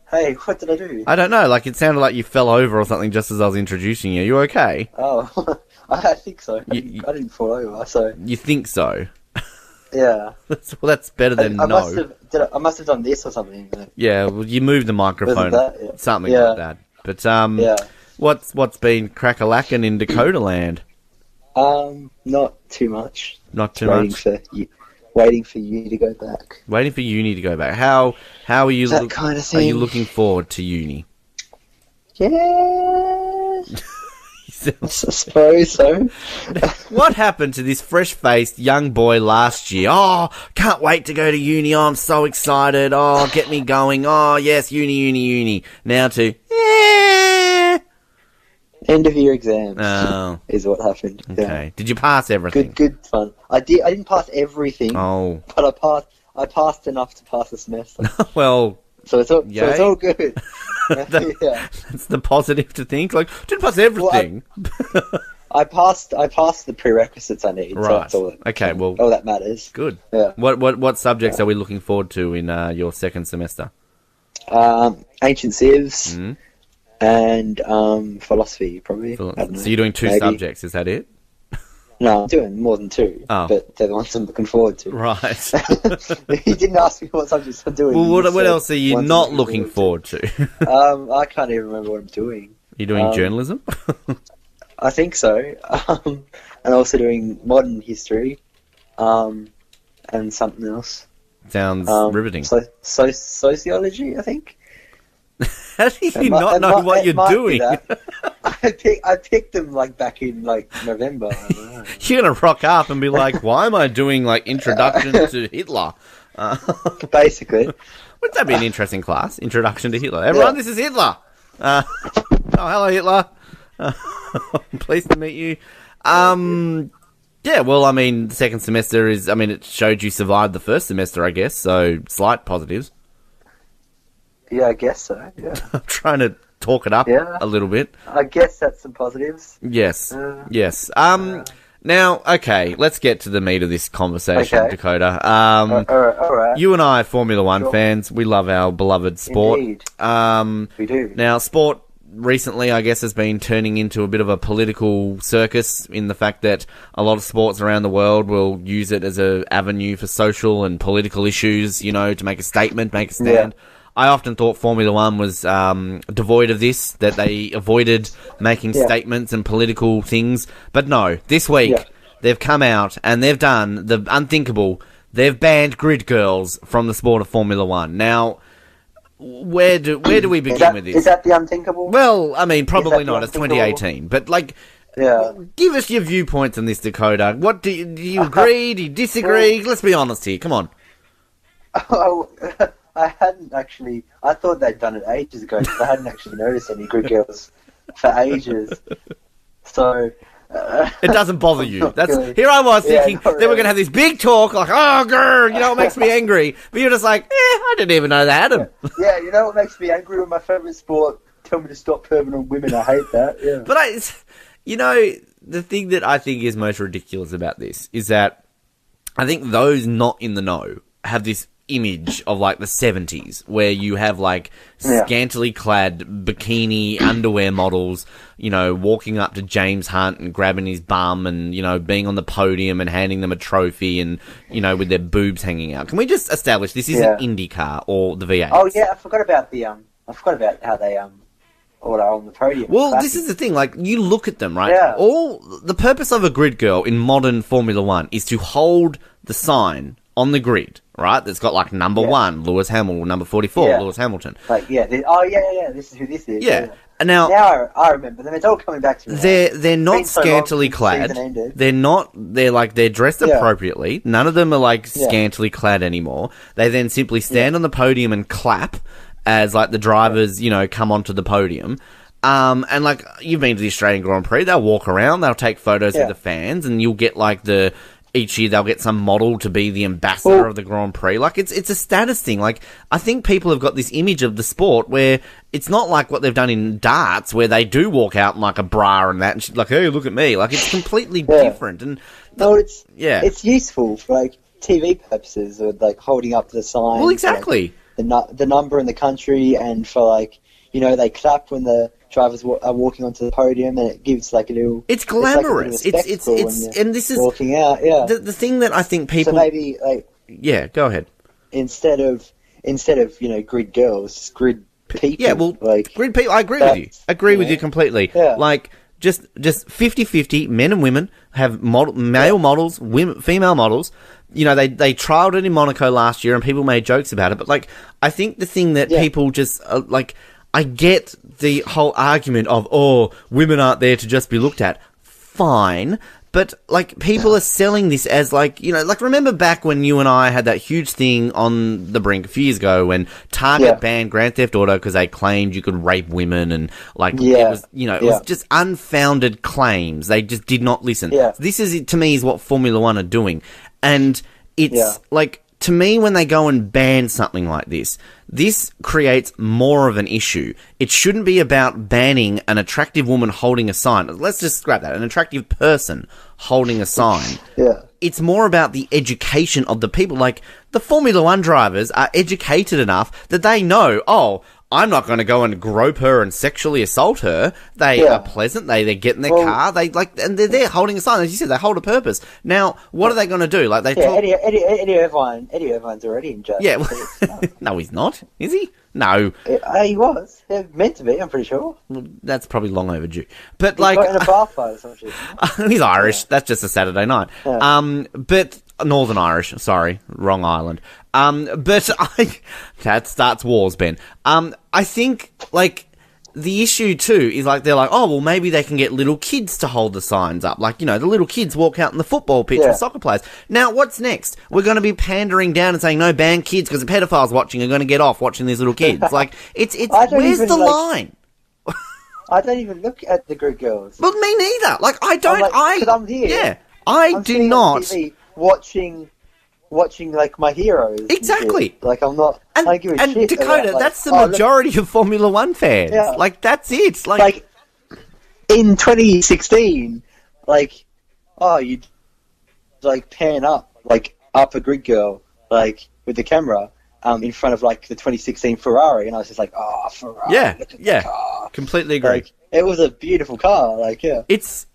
Hey, what did I do? I don't know. Like, it sounded like you fell over or something just as I was introducing you. You okay? Oh, I think so. I didn't fall over, so... You think so? Yeah. Well, that's better than I no. I must have done this or something. Yeah, well, you moved the microphone, something like that. But what's been crack-a-lacking in Dakota land? Not too much. Not too much. Waiting for you to go back. Waiting for uni to go back. How are you? That kind of thing. Are you looking forward to uni? Yeah. I suppose so. What happened to this fresh-faced young boy last year? Oh, can't wait to go to uni. Oh, I'm so excited. Oh, get me going. Oh, yes, uni. Now to, End of year exams. Oh. Is what happened. Okay. Yeah. Did you pass everything? Good fun. I didn't pass everything. Oh. But I passed enough to pass the semester. Well. So it's all good. That's the positive to think. Like, didn't pass everything. Well, I passed the prerequisites I need. Right. So that's all that, all that matters. Good. Yeah. What subjects are we looking forward to in your second semester? Ancient civs and philosophy, probably. So you're doing two subjects, is that it? No, I'm doing more than two, but they're the ones I'm looking forward to. Right. You didn't ask me what subjects I'm doing. Well, what else are you not looking forward to? I can't even remember what I'm doing. You're doing journalism? I think so. And also doing modern history, and something else. Sounds riveting. Sociology, I think. How do you not know what you're doing? I picked them like back in like November. I don't know. You're gonna rock up and be like, "Why am I doing like introduction to Hitler?" Basically, wouldn't that be an interesting class? Introduction to Hitler. Everyone, this is Hitler. Oh, hello, Hitler. Pleased to meet you. Yeah, well, I mean, the second semester is. I mean, it showed you survived the first semester, I guess. So slight positives. Yeah, I guess so, yeah. I'm trying to talk it up a little bit. I guess that's some positives. Yes, yes. Now, okay, let's get to the meat of this conversation, Dakoda. All right. You and I are Formula One fans. We love our beloved sport. Indeed. We do. Now, sport recently, I guess, has been turning into a bit of a political circus in the fact that a lot of sports around the world will use it as an avenue for social and political issues, you know, to make a statement, make a stand. Yeah. I often thought Formula One was devoid of this, that they avoided making statements and political things. But no, this week they've come out and they've done the unthinkable. They've banned grid girls from the sport of Formula One. Now, where do we begin with this? Is that the unthinkable? Well, I mean, probably not. It's 2018. But, like, give us your viewpoints on this, Dakoda. What do you agree? Do you disagree? Let's be honest here. Come on. Oh, I hadn't actually. I thought they'd done it ages ago, because I hadn't actually noticed any grid girls for ages. So. It doesn't bother you. That's really. Here I was thinking not they were really. going to have this big talk, like, oh, grr, you know what makes me angry? But you're just like, I didn't even know they had them. Yeah, you know what makes me angry with my favourite sport? Tell me to stop perving on women. I hate that. Yeah. But the thing that I think is most ridiculous about this is that I think those not in the know have this image of like the 70s where you have like scantily clad bikini underwear models, walking up to James Hunt and grabbing his bum and, being on the podium and handing them a trophy and, with their boobs hanging out. Can we just establish this isn't IndyCar or the V8? Oh yeah, I forgot about how they all are on the podium. Well, this is the thing, like, you look at them, right? Yeah. The purpose of a grid girl in modern Formula One is to hold the sign on the grid, right? That's got like number 1, Lewis Hamilton, number 44, Lewis Hamilton. Like, this is who this is. Yeah. And now I remember them. It's all coming back to me. They're not scantily clad. They're dressed appropriately. None of them are like scantily clad anymore. They then simply stand on the podium and clap as like the drivers, come onto the podium. And like, you've been to the Australian Grand Prix, they'll walk around, they'll take photos with the fans, and you'll get like each year they'll get some model to be the ambassador of the Grand Prix. Like, it's a status thing. Like, I think people have got this image of the sport where it's not like what they've done in darts, where they do walk out in like a bra and that, and she's like, hey, look at me. Like, it's completely different. And it's useful for like TV purposes, or like holding up the sign. Well, exactly. For, like, the number in the country, and for like, they clap when the drivers are walking onto the podium, and it gives like a little. It's glamorous. It's and this is walking out. Yeah. The thing that I think people. So maybe like. Yeah, go ahead. Instead of grid girls, grid people. Yeah, well, like grid people. I agree with you. I agree with you completely. Yeah. Like just 50-50, men and women have male models, female models. They trialled it in Monaco last year, and people made jokes about it. But like, I think the thing that people just like. I get the whole argument of, women aren't there to just be looked at. Fine. But, like, people are selling this as, like, like, remember back when you and I had that huge thing on the brink a few years ago when Target banned Grand Theft Auto because they claimed you could rape women and, like, it was, it was just unfounded claims. They just did not listen. Yeah. This is, to me, is what Formula One are doing. And it's, like, to me, when they go and ban something like this creates more of an issue. It shouldn't be about banning an attractive woman holding a sign. Let's just scrap that. An attractive person holding a sign. Yeah. It's more about the education of the people. Like, the Formula One drivers are educated enough that they know, I'm not going to go and grope her and sexually assault her. They are pleasant. They get in their car. And they're there holding a sign. As you said, they hold a purpose. Now, what are they going to do? Like they talk... Eddie Irvine's already in jail. Yeah, no, he's not. Is he? No. He was. Meant to be. I'm pretty sure. Well, that's probably long overdue. But he's like, got in a bar fight or something. He's Irish. Yeah. That's just a Saturday night. Yeah. But Northern Irish. Sorry, wrong island. But that starts wars, Ben. I think, like, the issue, too, is, like, they're like, maybe they can get little kids to hold the signs up. Like, the little kids walk out in the football pitch with soccer players. Now, what's next? We're going to be pandering down and saying, no, ban kids, because the pedophiles watching are going to get off watching these little kids. Like, it's where's the line? I don't even look at the grid girls. Well, me neither. Like, I don't, because I'm here. Yeah. I'm do not. TV watching like my heroes. Exactly. Like I'm not. And, I don't give a and shit Dakota, about, that's the majority of Formula One fans. Yeah. Like that's it. Like in 2016, you'd like pan up a grid girl with the camera in front of like the 2016 Ferrari, and I was just like, Ferrari. Yeah. Look at the car. Completely agree. It was a beautiful car. It's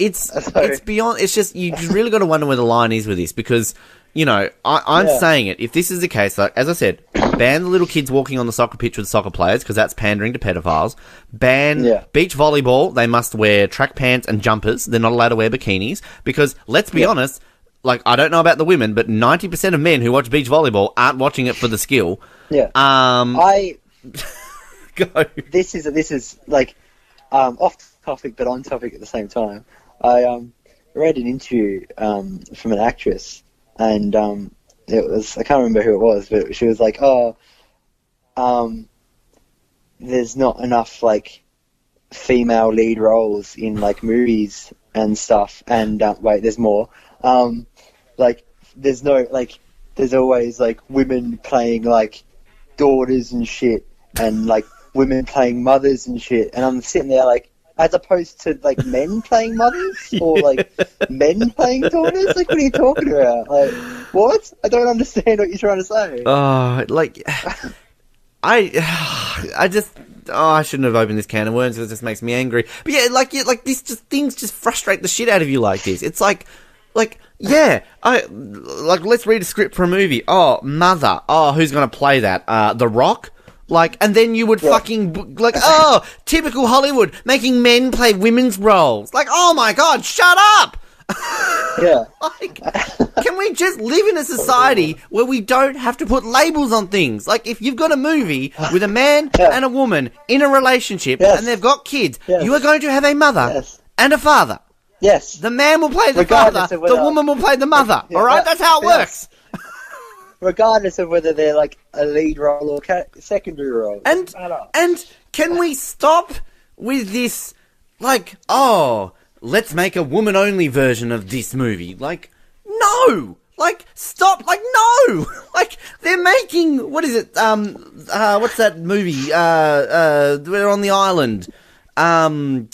beyond. It's just you just really got to wonder where the line is with this because. I'm saying it. If this is the case, like, as I said, ban the little kids walking on the soccer pitch with soccer players because that's pandering to pedophiles. Ban beach volleyball. They must wear track pants and jumpers. They're not allowed to wear bikinis because, let's be honest, like, I don't know about the women, but 90% of men who watch beach volleyball aren't watching it for the skill. Yeah. Go. This is like off topic but on topic at the same time. I read an interview from an actress. And I can't remember who it was, but she was like, "Oh, there's not enough like female lead roles in like movies and stuff." And wait, there's more. Like, there's always like women playing like daughters and shit, and like women playing mothers and shit. And I'm sitting there like, as opposed to like men playing mothers or like men playing daughters. Like, what are you talking about? Like, what? I don't understand what you're trying to say. Oh, like, I just. Oh, I shouldn't have opened this can of worms because it just makes me angry. But yeah, like these things just frustrate the shit out of you like this. It's like, yeah, let's read a script for a movie. Oh, Mother. Oh, who's going to play that? The Rock? Like, and then you would fucking, like, oh, typical Hollywood, making men play women's roles. Like, oh my God, shut up! Yeah. Like, can we just live in a society where we don't have to put labels on things? Like, if you've got a movie with a man and a woman in a relationship and they've got kids, you are going to have a mother and a father. Yes. The man will play the father, the woman will play the mother. All right? That's how it works. Regardless of whether they're like a lead role or secondary role. And can we stop with this, like, oh, let's make a woman-only version of this movie? Like, no! Like, stop! Like, no! Like, they're making, what is it? What's that movie? We're on the island. Lord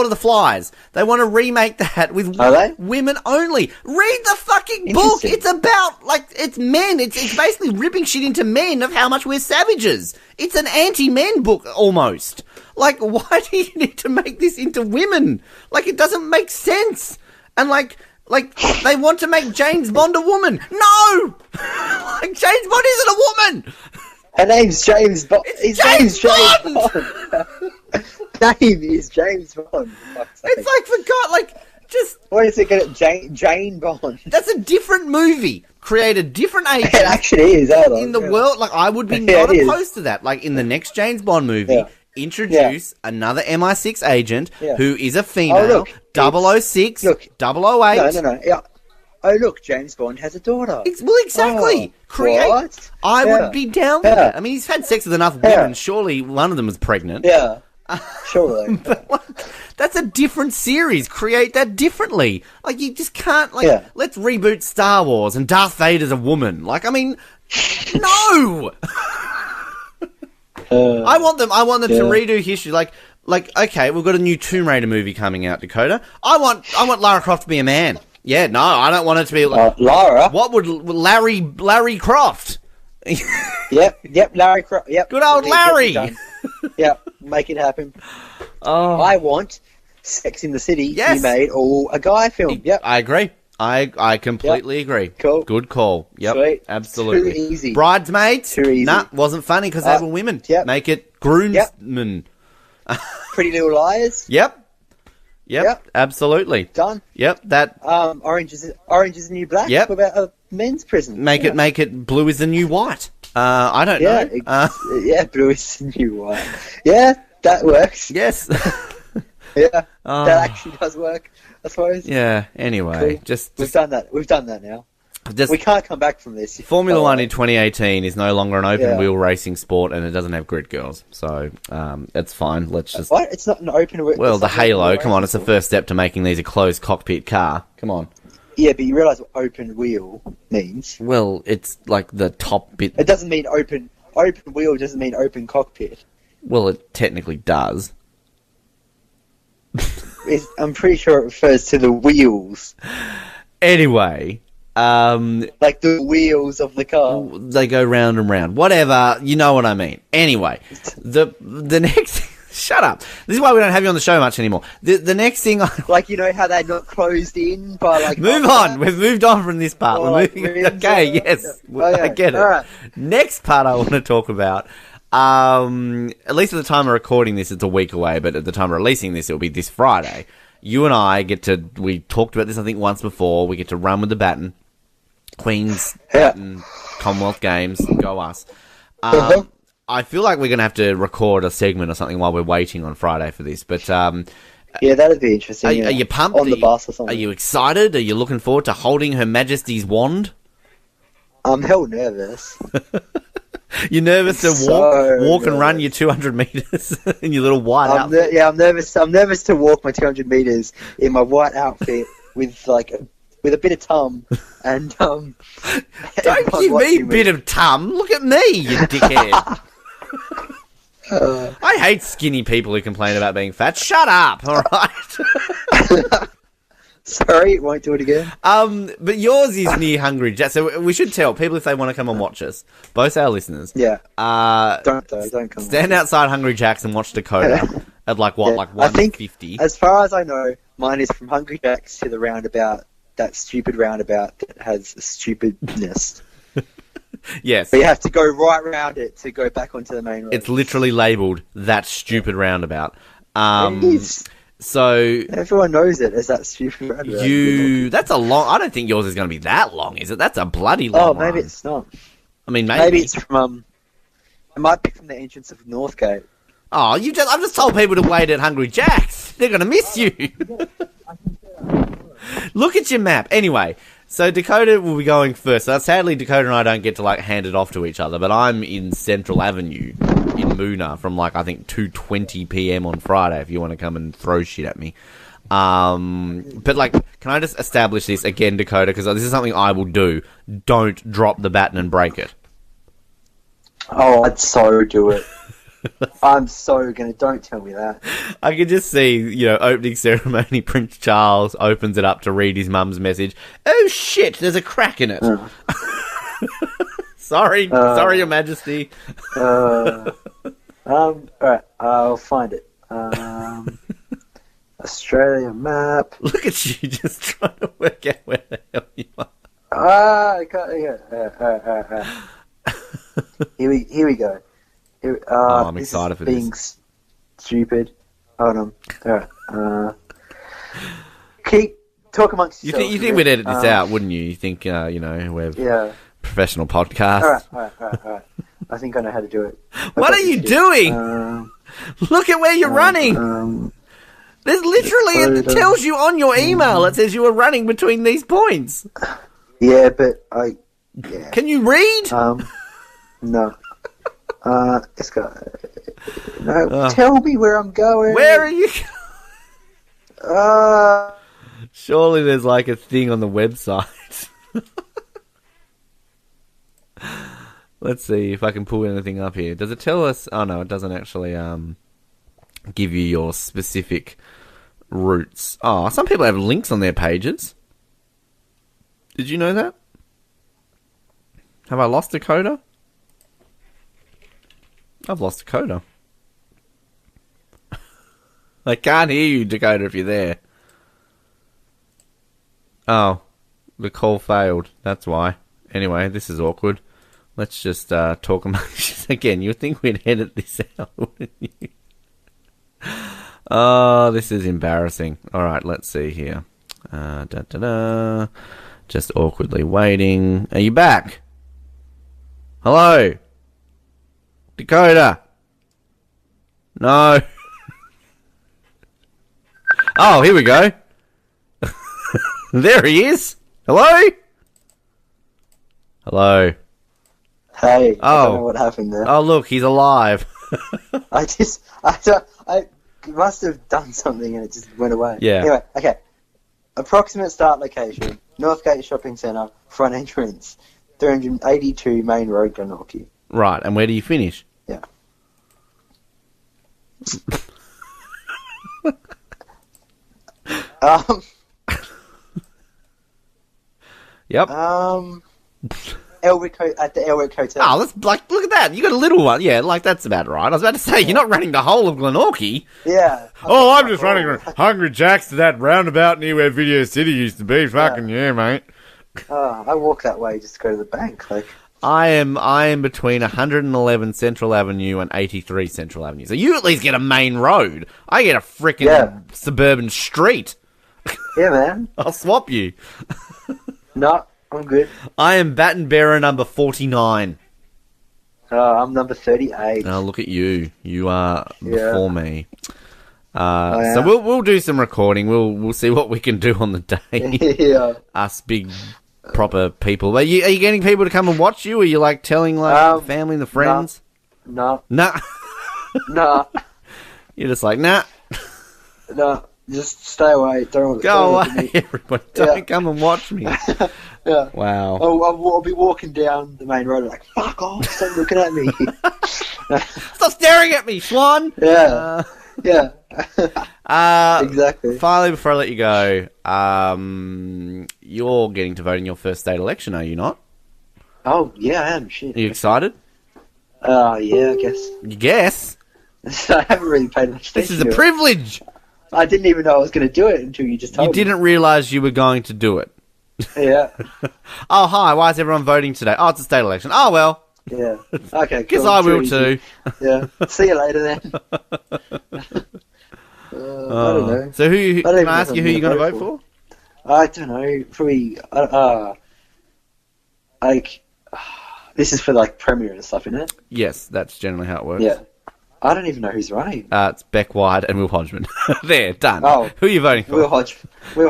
of the Flies. They want to remake that with women only. Read the fucking book. It's about, like, it's men. It's basically ripping shit into men of how much we're savages. It's an anti-men book, almost. Like, why do you need to make this into women? Like, it doesn't make sense. And, like, they want to make James Bond a woman. No! Like, James Bond isn't a woman! Her name's James Bond. His name's James Bond. Name is James Bond. It's like, for God, like, just... What is it going to... Jane Bond. That's a different movie. Create a different agent. It actually is. In the world, like, I would be not opposed to that. Like, in the next James Bond movie, introduce another MI6 agent who is a female, 006, 008. No. Yeah. Oh, look, James Bond has a daughter. Well, exactly. Create. What? I would be down with that. I mean, he's had sex with enough women. Surely one of them was pregnant. Yeah. Surely. But, like, that's a different series. Create that differently. Like, you just can't, like, let's reboot Star Wars and Darth Vader's a woman. Like, I mean, no! I want them to redo history. Like, okay, we've got a new Tomb Raider movie coming out, Dakota. I want Lara Croft to be a man. Yeah, no, I don't want it to be like Lara. What would Larry Croft? Yep, Larry Croft. Yep. Good old Larry. Yep, make it happen. Oh. I want Sex in the City to be made all a guy film. Yep. I agree. I completely agree. Cool. Good call. Yep. Sweet. Absolutely. Too easy. Bridesmaids? Too easy. Nah, wasn't funny because they were women. Yep. Make it groomsmen. Pretty Little Liars. Yep. Absolutely. Done. Yep. That. Orange is the New Black. Yep. About a men's prison. Make it blue is the new white. I don't know. Blue is the new white. Yeah, that works. Yes. That actually does work, I suppose. Yeah. Anyway, cool. We've done that now. We can't come back from this. Formula One in 2018 is no longer an open wheel racing sport, and it doesn't have grid girls, so it's fine. Let's just. What? It's not an open wheel. Well, the Halo. Come on, it's the first step to making these a closed cockpit car. Come on. Yeah, but you realise what open wheel means. Well, it's like the top bit. It doesn't mean open wheel. Doesn't mean open cockpit. Well, it technically does. I'm pretty sure it refers to the wheels. Anyway. Like the wheels of the car. They go round and round. Whatever, you know what I mean. Anyway, the next... Shut up. This is why we don't have you on the show much anymore. The next thing Like, you know how they're not closed in by, like... Move on. We've moved on from this part. We're moving... Okay, yes. I get it. Right. Next part I want to talk about... at least at the time of recording this, it's a week away, but at the time of releasing this, it'll be this Friday. You and I we talked about this, I think, once before. We get to run with the baton. Queen's baton, Commonwealth Games, go us. I feel like we're going to have to record a segment or something while we're waiting on Friday for this, but... yeah, that'd be interesting. Are you pumped? On the bus or something. Are you excited? Are you looking forward to holding Her Majesty's wand? I'm hell nervous. You're nervous to walk and run your 200 meters in your little white outfit? I'm nervous. I'm nervous to walk my 200 meters in my white outfit with a bit of tum and Don't give me a bit of tum. Look at me, you dickhead. I hate skinny people who complain about being fat. Shut up, all right? Sorry, won't do it again. But yours is near Hungry Jack's, so we should tell people if they want to come and watch us, both our listeners. Yeah. Don't come. Stand outside Hungry Jack's and watch Dakoda at like 1:50. As far as I know, mine is from Hungry Jack's to the roundabout, that stupid roundabout that has stupidness. Yes. But you have to go right round it to go back onto the main road. It's literally labelled that stupid roundabout. It is. So everyone knows it as that stupid roundabout. That's a long. I don't think yours is going to be that long, is it? That's a bloody long. Oh, maybe it's not. I mean, maybe it's from. It might be from the entrance of Northgate. Oh, I've just told people to wait at Hungry Jack's. They're going to miss you. Look at your map. Anyway, so Dakoda will be going first. So sadly, Dakoda and I don't get to hand it off to each other. But I'm in Central Avenue in Moona from I think 2:20 p.m. on Friday. If you want to come and throw shit at me, but can I just establish this again, Dakoda? Because this is something I will do. Don't drop the baton and break it. Oh, I'd so do it. I'm so gonna. Don't tell me that. I can just see, opening ceremony. Prince Charles opens it up to read his mum's message. Oh shit! There's a crack in it. Sorry, Your Majesty. Alright, I'll find it. Australia map. Look at you, just trying to work out where the hell you are. I got Here we go. I'm excited for being this. Stupid. Hold on. Alright. Keep talk amongst yourselves. You think we'd edit this out, wouldn't you? You think, we're professional podcast. Alright. I think I know how to do it. What are you doing? Look at where you're running. There's literally, it tells you on your email, it says you were running between these points. Yeah, but Can you read? No. Let's go. No, tell me where I'm going. Where are you going? Surely there's a thing on the website. Let's see if I can pull anything up here. Does it tell us? Oh no, it doesn't actually give you your specific routes. Oh, some people have links on their pages. Did you know that? Have I lost Dakoda? I've lost Dakoda. I can't hear you, Dakoda, if you're there. Oh, the call failed. That's why. Anyway, this is awkward. Let's just talk amongst again. You'd think we'd edit this out, wouldn't you? Oh, this is embarrassing. All right, let's see here. Just awkwardly waiting. Are you back? Hello? Dakoda? No. Oh, here we go. There he is. Hello? Hello? Hey, I don't know what happened there. Oh, look, he's alive. I must have done something and it just went away. Yeah. Anyway, okay. Approximate start location, Northgate Shopping Centre, front entrance, 382 Main Road, Glenorchy. Right, and where do you finish? Yeah. Yep. At the Elwick Hotel. Oh, let's look at that. You got a little one. Yeah, that's about right. I was about to say, you're not running the whole of Glenorchy. Yeah. Oh, I'm just running Hungry Jack's to that roundabout near where Video City used to be. Fucking yeah, mate. I walk that way just to go to the bank. I am between 111 Central Avenue and 83 Central Avenue. So you at least get a main road. I get a frickin' suburban street. Yeah, man. I'll swap you. No, I'm good. I am baton bearer number 49. I'm number 38. Oh, look at you. You are before me. So we'll do some recording. We'll see what we can do on the day. Yeah. Us big proper people. Are you getting people to come and watch you? Or are you like telling like the family and the friends? Nah. Nah. Nah. You're just like, nah. Nah. Just stay away. Don't Go away, everybody. Don't come and watch me. Yeah. Wow. I'll be walking down the main road like, fuck off, stop looking at me. Stop staring at me, Swan! Yeah. Yeah. Exactly. Finally, before I let you go, you're getting to vote in your first state election, are you not? Oh, yeah, I am. Shit. Are you excited? Yeah, I guess. You guess? I haven't really paid much attention. This is a privilege! I didn't even know I was going to do it until you just told me. You didn't realise you were going to do it. Yeah. Oh, hi, why is everyone voting today? Oh, it's a state election. Oh, well. Yeah. Okay, Guess cool. I will too. Yeah. See you later then. I don't know. So can I ask you who you're going to vote for? I don't know. Probably, like, this is for like Premier and stuff, isn't it? Yes, that's generally how it works. Yeah. I don't even know who's running. It's Beck White and Will Hodgman. There, done. Oh. Who are you voting for? Will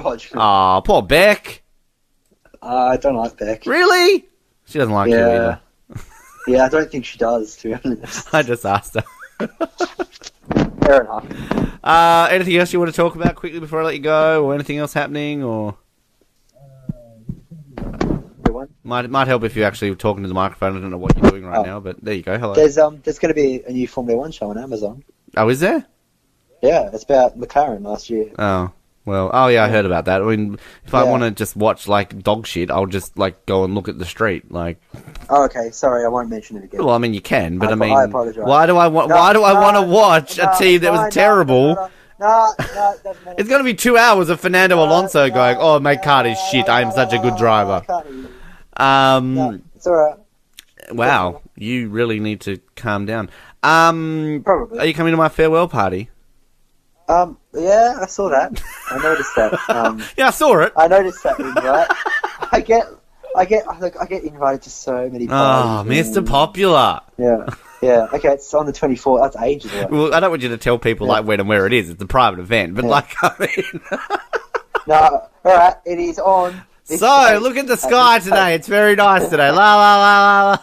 Hodgman. Oh, poor Beck. I don't like Beck. Really? She doesn't like you either. Yeah, I don't think she does, to be honest. I just asked her. Fair enough. Anything else you want to talk about quickly before I let you go, or anything else happening, or might help if you're actually talking to the microphone. I don't know what you're doing right now, but there you go. Hello. There's going to be a new Formula 1 show on Amazon. Oh, is there? Yeah, it's about McLaren last year. Oh. Well, I heard about that. I mean, if I want to just watch, like, dog shit, I'll just, like, go and look at the street, like... Oh, okay, sorry, I won't mention it again. Well, I mean, you can, but I apologise. why do I want to watch a team that was terrible? No, it doesn't matter. It's going to be 2 hours of Fernando Alonso going, oh, my car is shit, I am such a good driver. It's alright. Wow, you really need to calm down. Probably. Are you coming to my farewell party? Yeah, I saw that. I noticed that. Yeah, I saw it. I noticed that invite. I get invited to so many parties. Oh, Mr. Popular. Yeah. Okay, it's on the 24th. That's ages away. Well, I don't want you to tell people like when and where it is. It's a private event, but I mean. No, all right. It is on. So look at the sky today. It's very nice today. La la la la.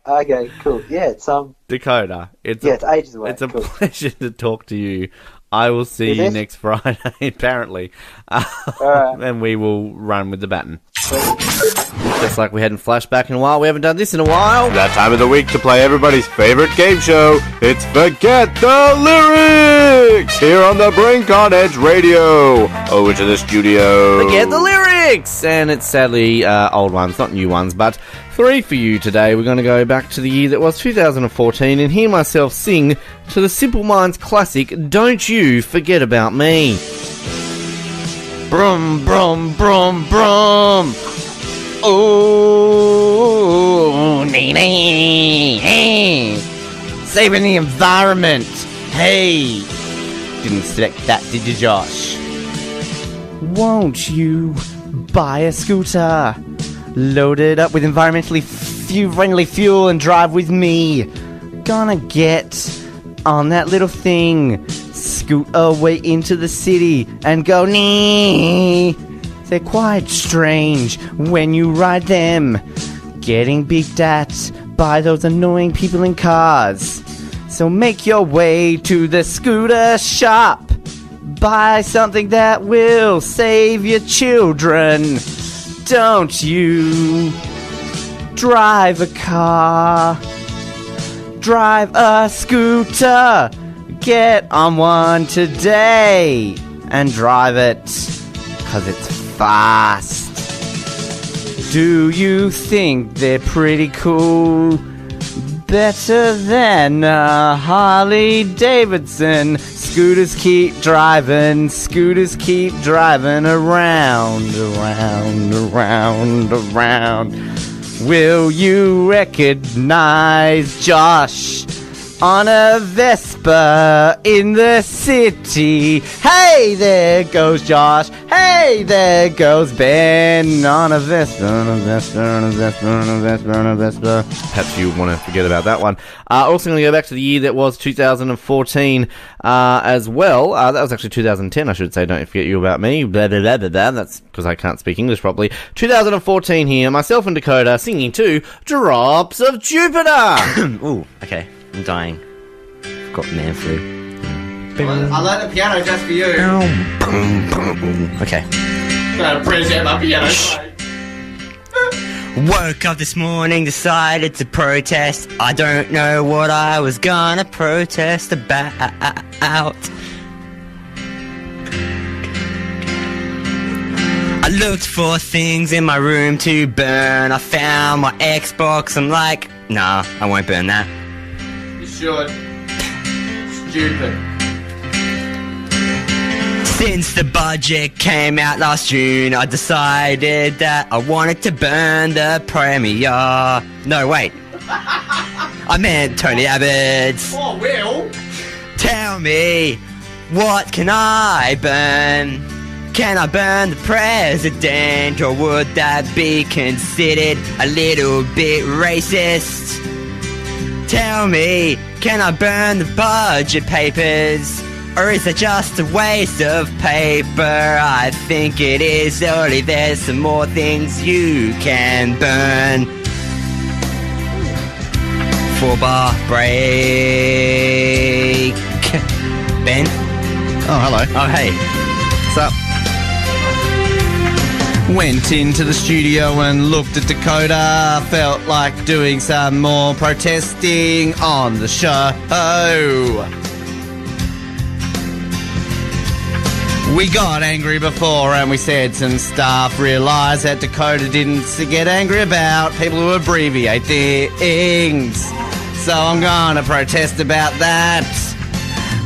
Okay, cool. Yeah, it's Dakoda. It's ages away. It's a pleasure to talk to you. I will see you next Friday, apparently. And we will run with the baton. Just like we hadn't flashback in a while. We haven't done this in a while. That time of the week to play everybody's favourite game show. It's Forget the Lyrics! Here on the Brink on Edge Radio. Over to the studio. Forget the Lyrics! And it's sadly old ones, not new ones, but 3 for you today. We're going to go back to the year that was 2014 and hear myself sing to the Simple Minds classic, Don't You Forget About Me. Brum, brum, brum, brum. Oh, nee. Saving the environment. Hey. Didn't expect that, did you, Josh? Won't you buy a scooter? Load it up with environmentally friendly fuel and drive with me. Gonna get on that little thing. Scoot away into the city and go nee. They're quite strange when you ride them, getting beeped at by those annoying people in cars. So make your way to the scooter shop. Buy something that will save your children. Don't you drive a car. Drive a scooter. Get on one today and drive it, 'cause it's fast. Do you think they're pretty cool? Better than a Harley Davidson. Scooters keep driving around. Will you recognize Josh? on a Vespa in the city. Hey, there goes Josh. Hey, there goes Ben on a Vespa, on a Vespa, on a Vespa, on a Vespa, on a Vespa. Perhaps you want to forget about that one. Also going to go back to the year that was 2014 as well. That was actually 2010, I should say. Don't forget you about me. Blah, blah, blah, blah, blah. That's because I can't speak English properly. 2014 here. Myself and Dakota singing to Drops of Jupiter. Ooh, okay. I'm dying. I've got man flu. I learned the piano just for you. Okay. I appreciate my piano. Woke up this morning, decided to protest. I don't know what I was gonna protest about. I looked for things in my room to burn. I found my Xbox. I'm like, nah, I won't burn that. You should. Stupid. Since the budget came out last June, I decided that I wanted to burn the premiere. No, wait. I meant Tony Abbott's. Oh, Will. Tell me, what can I burn? Can I burn the president, or would that be considered a little bit racist? Tell me, can I burn the budget papers? Or is it just a waste of paper? I think it is. Surely there's some more things you can burn. 4-bar break. Ben? Oh, hello. Oh, hey. What's up? Went into the studio and looked at Dakota. Felt like doing some more protesting on the show. We got angry before and we said some stuff. Realised that Dakota didn't get angry about people who abbreviate things. So I'm gonna protest about that.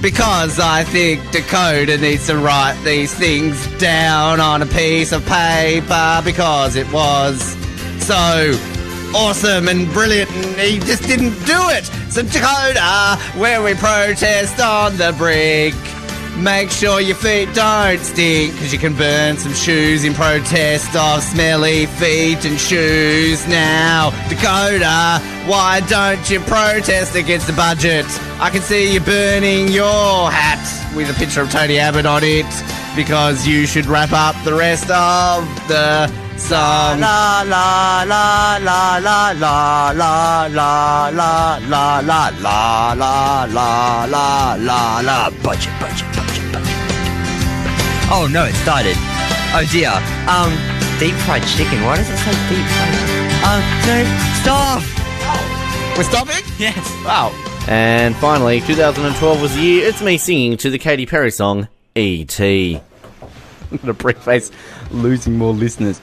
Because I think Dakota needs to write these things down on a piece of paper. Because it was so awesome and brilliant and he just didn't do it. So Dakota, where we protest on the brink, make sure your feet don't stink, because you can burn some shoes in protest of smelly feet and shoes. Now, Dakota, why don't you protest against the budget? I can see you burning your hat with a picture of Tony Abbott on it, because you should wrap up the rest of the song. La la la la la la la la la la la la la la la la la. Budget. Oh no, it started. Oh dear. Deep fried chicken. Why does it say deep fried chicken? No, stop! We're stopping? Yes. Wow. And finally, 2012 was the year. It's me singing to the Katy Perry song, E.T. I'm going to preface losing more listeners.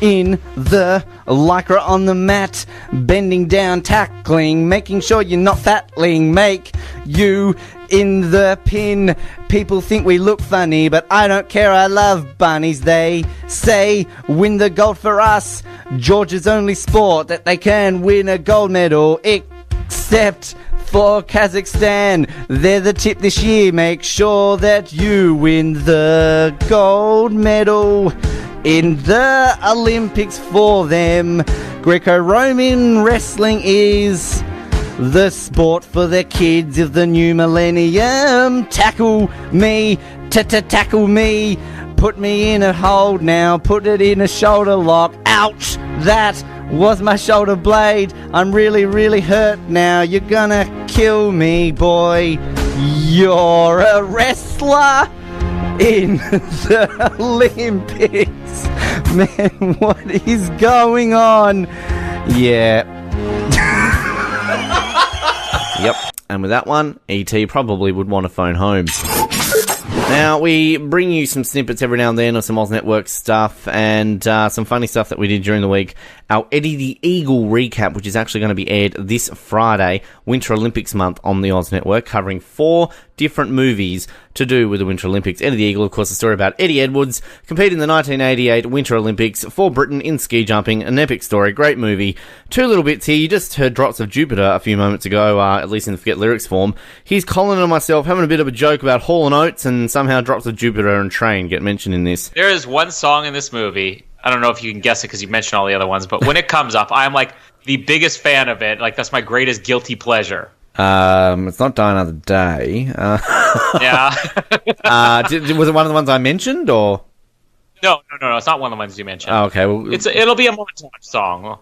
In the lycra on the mat, bending down, tackling, making sure you're not fatling, make you in the pin. People think we look funny, but I don't care, I love bunnies. They say win the gold for us, Georgia's only sport that they can win a gold medal, except for Kazakhstan. They're the tip this year, make sure that you win the gold medal in the Olympics for them. Greco-Roman wrestling is the sport for the kids of the new millennium. Tackle me, tackle me. Put me in a hold now, put it in a shoulder lock. Ouch, that was my shoulder blade. I'm really, really hurt now. You're gonna kill me, boy. You're a wrestler in the Olympics. Man, what is going on? Yeah. Yep. And with that one, E.T. probably would want to phone home. Now, we bring you some snippets every now and then of some Oz Network stuff and some funny stuff that we did during the week. Our Eddie the Eagle recap, which is actually going to be aired this Friday, Winter Olympics month on the Oz Network, covering 4 different movies to do with the Winter Olympics. Eddie the Eagle, of course, a story about Eddie Edwards competing in the 1988 Winter Olympics for Britain in ski jumping. An epic story, great movie. 2 little bits here. You just heard Drops of Jupiter a few moments ago, at least in the Forget Lyrics form. Here's Colin and myself having a bit of a joke about Hall & Oates, and somehow Drops of Jupiter and Train get mentioned in this. There is one song in this movie, I don't know if you can guess it because you mentioned all the other ones, but when it comes up, I'm like the biggest fan of it. Like, that's my greatest guilty pleasure. It's not Die Another Day. Yeah. Was it one of the ones I mentioned, or? No. It's not one of the ones you mentioned. Oh, okay. Well, it'll be a montage song.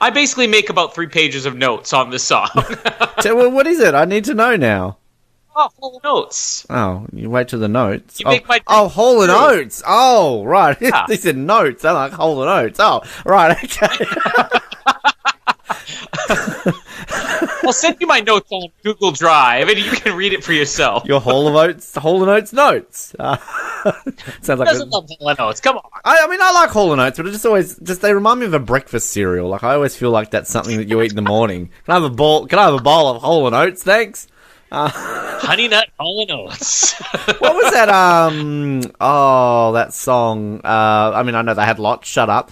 I basically make about 3 pages of notes on this song. So, what is it? I need to know now. Oh, Hall & Oates. Oh, you wait till the notes. You make my Hall & Oates. Oh, right. Yeah. They said notes. I like Hall & Oates. Oh, right. Okay. I'll send you my notes on Google Drive, and you can read it for yourself. Your Hall & Oates notes. Sounds like doesn't love Hall & Oates. Come on. I mean, I like Hall & Oates, but it just always they remind me of a breakfast cereal. Like, I always feel like that's something that you eat in the morning. Can I have a bowl of Hall & Oates? Thanks. Honey Nut Hall & Oates. What was that? That song. I mean, I know they had lots. Shut up.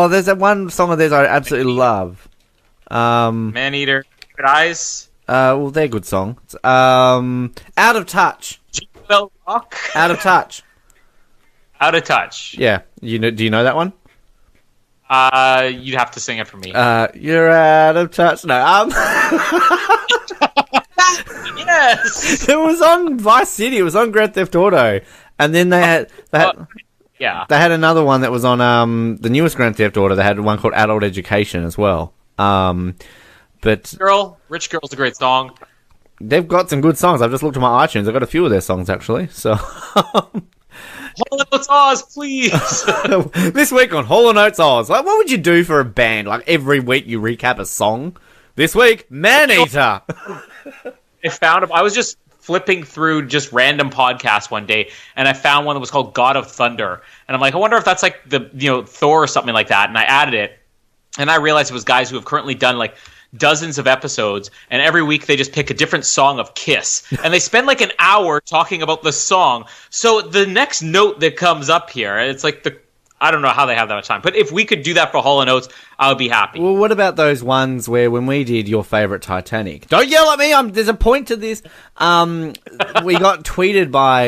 There's that one song of theirs I absolutely love. Maneater, Good Eyes. Well, they're good songs. Out of Touch. Jingle Bell Rock. Out of Touch. Out of Touch. Yeah, do you know that one? You'd have to sing it for me. You're out of touch. No, Yes. It was on Vice City. It was on Grand Theft Auto, and then they had another one that was on the newest Grand Theft Auto. They had one called Adult Education as well. But Rich Girl's a great song. They've got some good songs. I've just looked at my iTunes. I've got a few of their songs actually. So. Hall & Oates Oz, please. This week on Hall & Oates Oz. Like, what would you do for a band? Like, every week you recap a song? This week, Maneater. I was just flipping through just random podcasts one day, and I found one that was called God of Thunder. And I'm like, I wonder if that's like Thor or something like that. And I added it, and I realized it was guys who have currently done like dozens of episodes, and every week they just pick a different song of Kiss, and they spend like an hour talking about the song. So the next note that comes up here, it's like I don't know how they have that much time, but if we could do that for Hall & Oates, I would be happy. Well, what about those ones where when we did your favourite Titanic? Don't yell at me, there's a point to this. We got tweeted by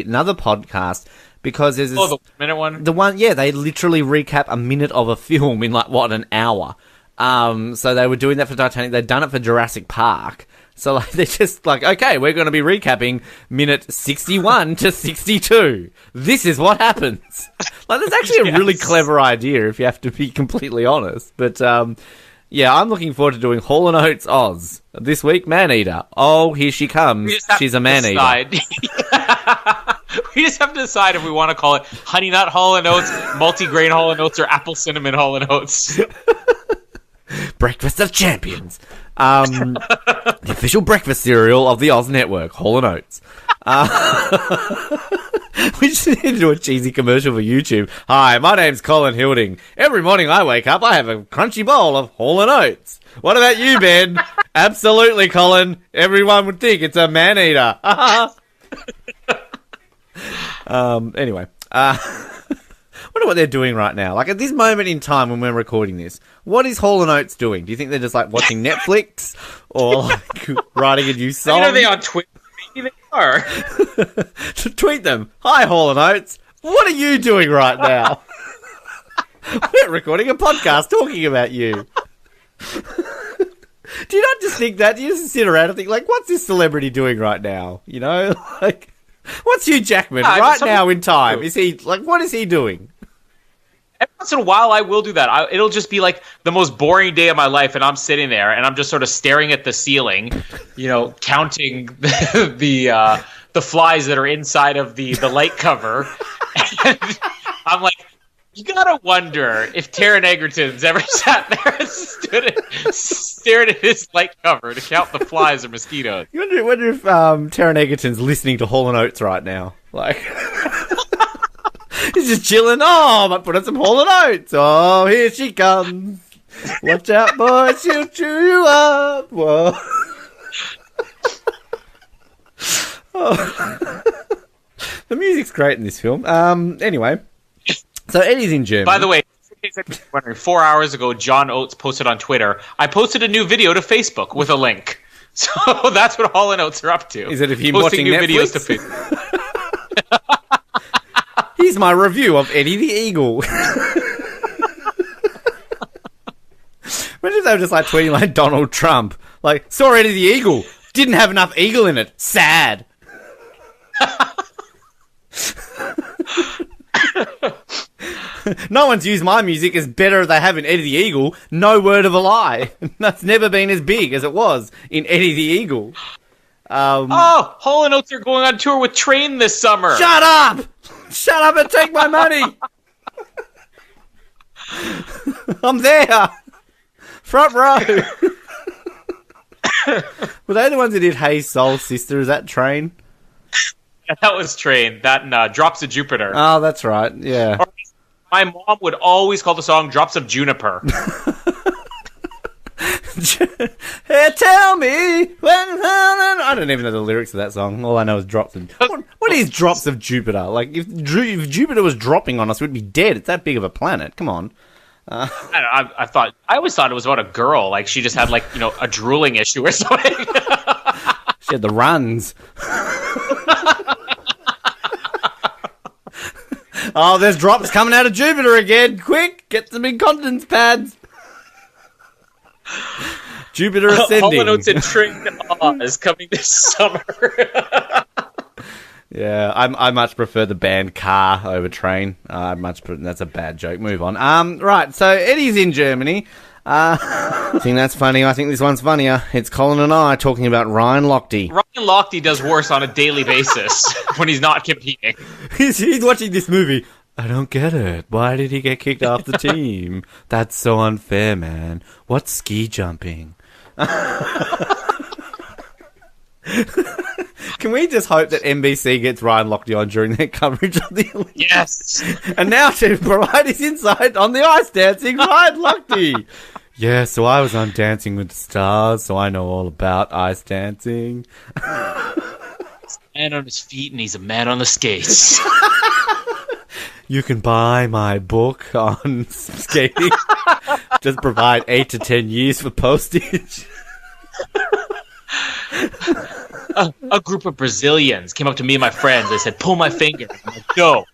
another podcast because there's this... Oh, the minute one? The one, yeah, they literally recap a minute of a film in an hour. So they were doing that for Titanic. They'd done it for Jurassic Park. So they're just like, okay, we're going to be recapping minute 61 to 62. This is what happens. That's actually a really clever idea if you have to be completely honest. But, yeah, I'm looking forward to doing Hall & Oates Oz. This week, Maneater. Oh, here she comes. She's a Maneater. We just have to decide if we want to call it Honey Nut Hall & Oates, Multigrain Hall & Oates, or Apple Cinnamon Hall & Oates. Breakfast of Champions. The official breakfast cereal of the Oz Network, Hall & Oates. We just need to do a cheesy commercial for YouTube. Hi, my name's Colin Hilding. Every morning I wake up, I have a crunchy bowl of Hall & Oates. What about you, Ben? Absolutely, Colin. Everyone would think it's a man-eater. Anyway. Wonder what they're doing right now. Like, at this moment in time when we're recording this, what is Hall & Oates doing? Do you think they're just, like, watching Netflix? Or, like, writing a new song? Are they on Twitter? Maybe they are. Tweet them. Hi, Hall & Oates. What are you doing right now? We're recording a podcast talking about you. Do you not just think that? Do you just sit around and think, like, what's this celebrity doing right now? You know? Like, what's Hugh Jackman right now in time? Is he, like, what is he doing? Every once in a while, I will do that. It'll just be like the most boring day of my life, and I'm sitting there, and I'm just sort of staring at the ceiling, counting the flies that are inside of the light cover. And I'm like, You gotta wonder if Taron Egerton's ever sat there and stared at his light cover to count the flies or mosquitoes. You wonder if Taron Egerton's listening to Hall & Oates right now. Like, he's just chilling. Oh, I might put on some Hall & Oates. Oh, here she comes. Watch out, boy, she'll chew you up. Whoa. Oh. The music's great in this film. Anyway, so Eddie's in Germany. By the way, in case anyone's wondering, 4 hours ago, John Oates posted on Twitter, I posted a new video to Facebook with a link. So that's what Hall & Oates are up to. Is it if you're posting watching new Netflix? videos to Facebook? Here's my review of Eddie the Eagle. Imagine if they were just like tweeting like Donald Trump. Like, saw Eddie the Eagle. Didn't have enough eagle in it. Sad. No one's used my music as better as they have in Eddie the Eagle. No word of a lie. That's never been as big as it was in Eddie the Eagle. Oh, Hall & Oates are going on tour with Train this summer. Shut up! Shut up and take my money! I'm there! Front row! Were they the ones that did Hey Soul Sister? Is that Train? Yeah, that was Train. That and Drops of Jupiter. Oh, that's right. Yeah. My mom would always call the song Drops of Juniper. Hey, tell me when... I don't even know the lyrics of that song. All I know is drops of... What is Drops of Jupiter? Like, if Jupiter was dropping on us, we'd be dead. It's that big of a planet. Come on. I always thought it was about a girl. Like, she just had, like, you know, a drooling issue or something. She had the runs. Oh, there's drops coming out of Jupiter again. Quick, get some incontinence pads. Jupiter ascending. Hall & Oates and Train is coming this summer. Yeah, I much prefer the band Car over Train. That's a bad joke. Move on. Right, so Eddie's in Germany. I think that's funny. I think this one's funnier. It's Colin and I talking about Ryan Lochte. Ryan Lochte does worse on a daily basis when he's not competing. He's watching this movie. I don't get it. Why did he get kicked off the team? That's so unfair, man. What's ski jumping? Can we just hope that NBC gets Ryan Lochte on during their coverage of the Olympics? Yes! And now to provide his insight on the ice dancing, Ryan Lochte. Yeah, so I was on Dancing with the Stars, so I know all about ice dancing. He's a man on his feet and he's a man on the skates. You can buy my book on skating. Just provide 8 to 10 years for postage. A group of Brazilians came up to me and my friends. They said, pull my finger. I'm like, no,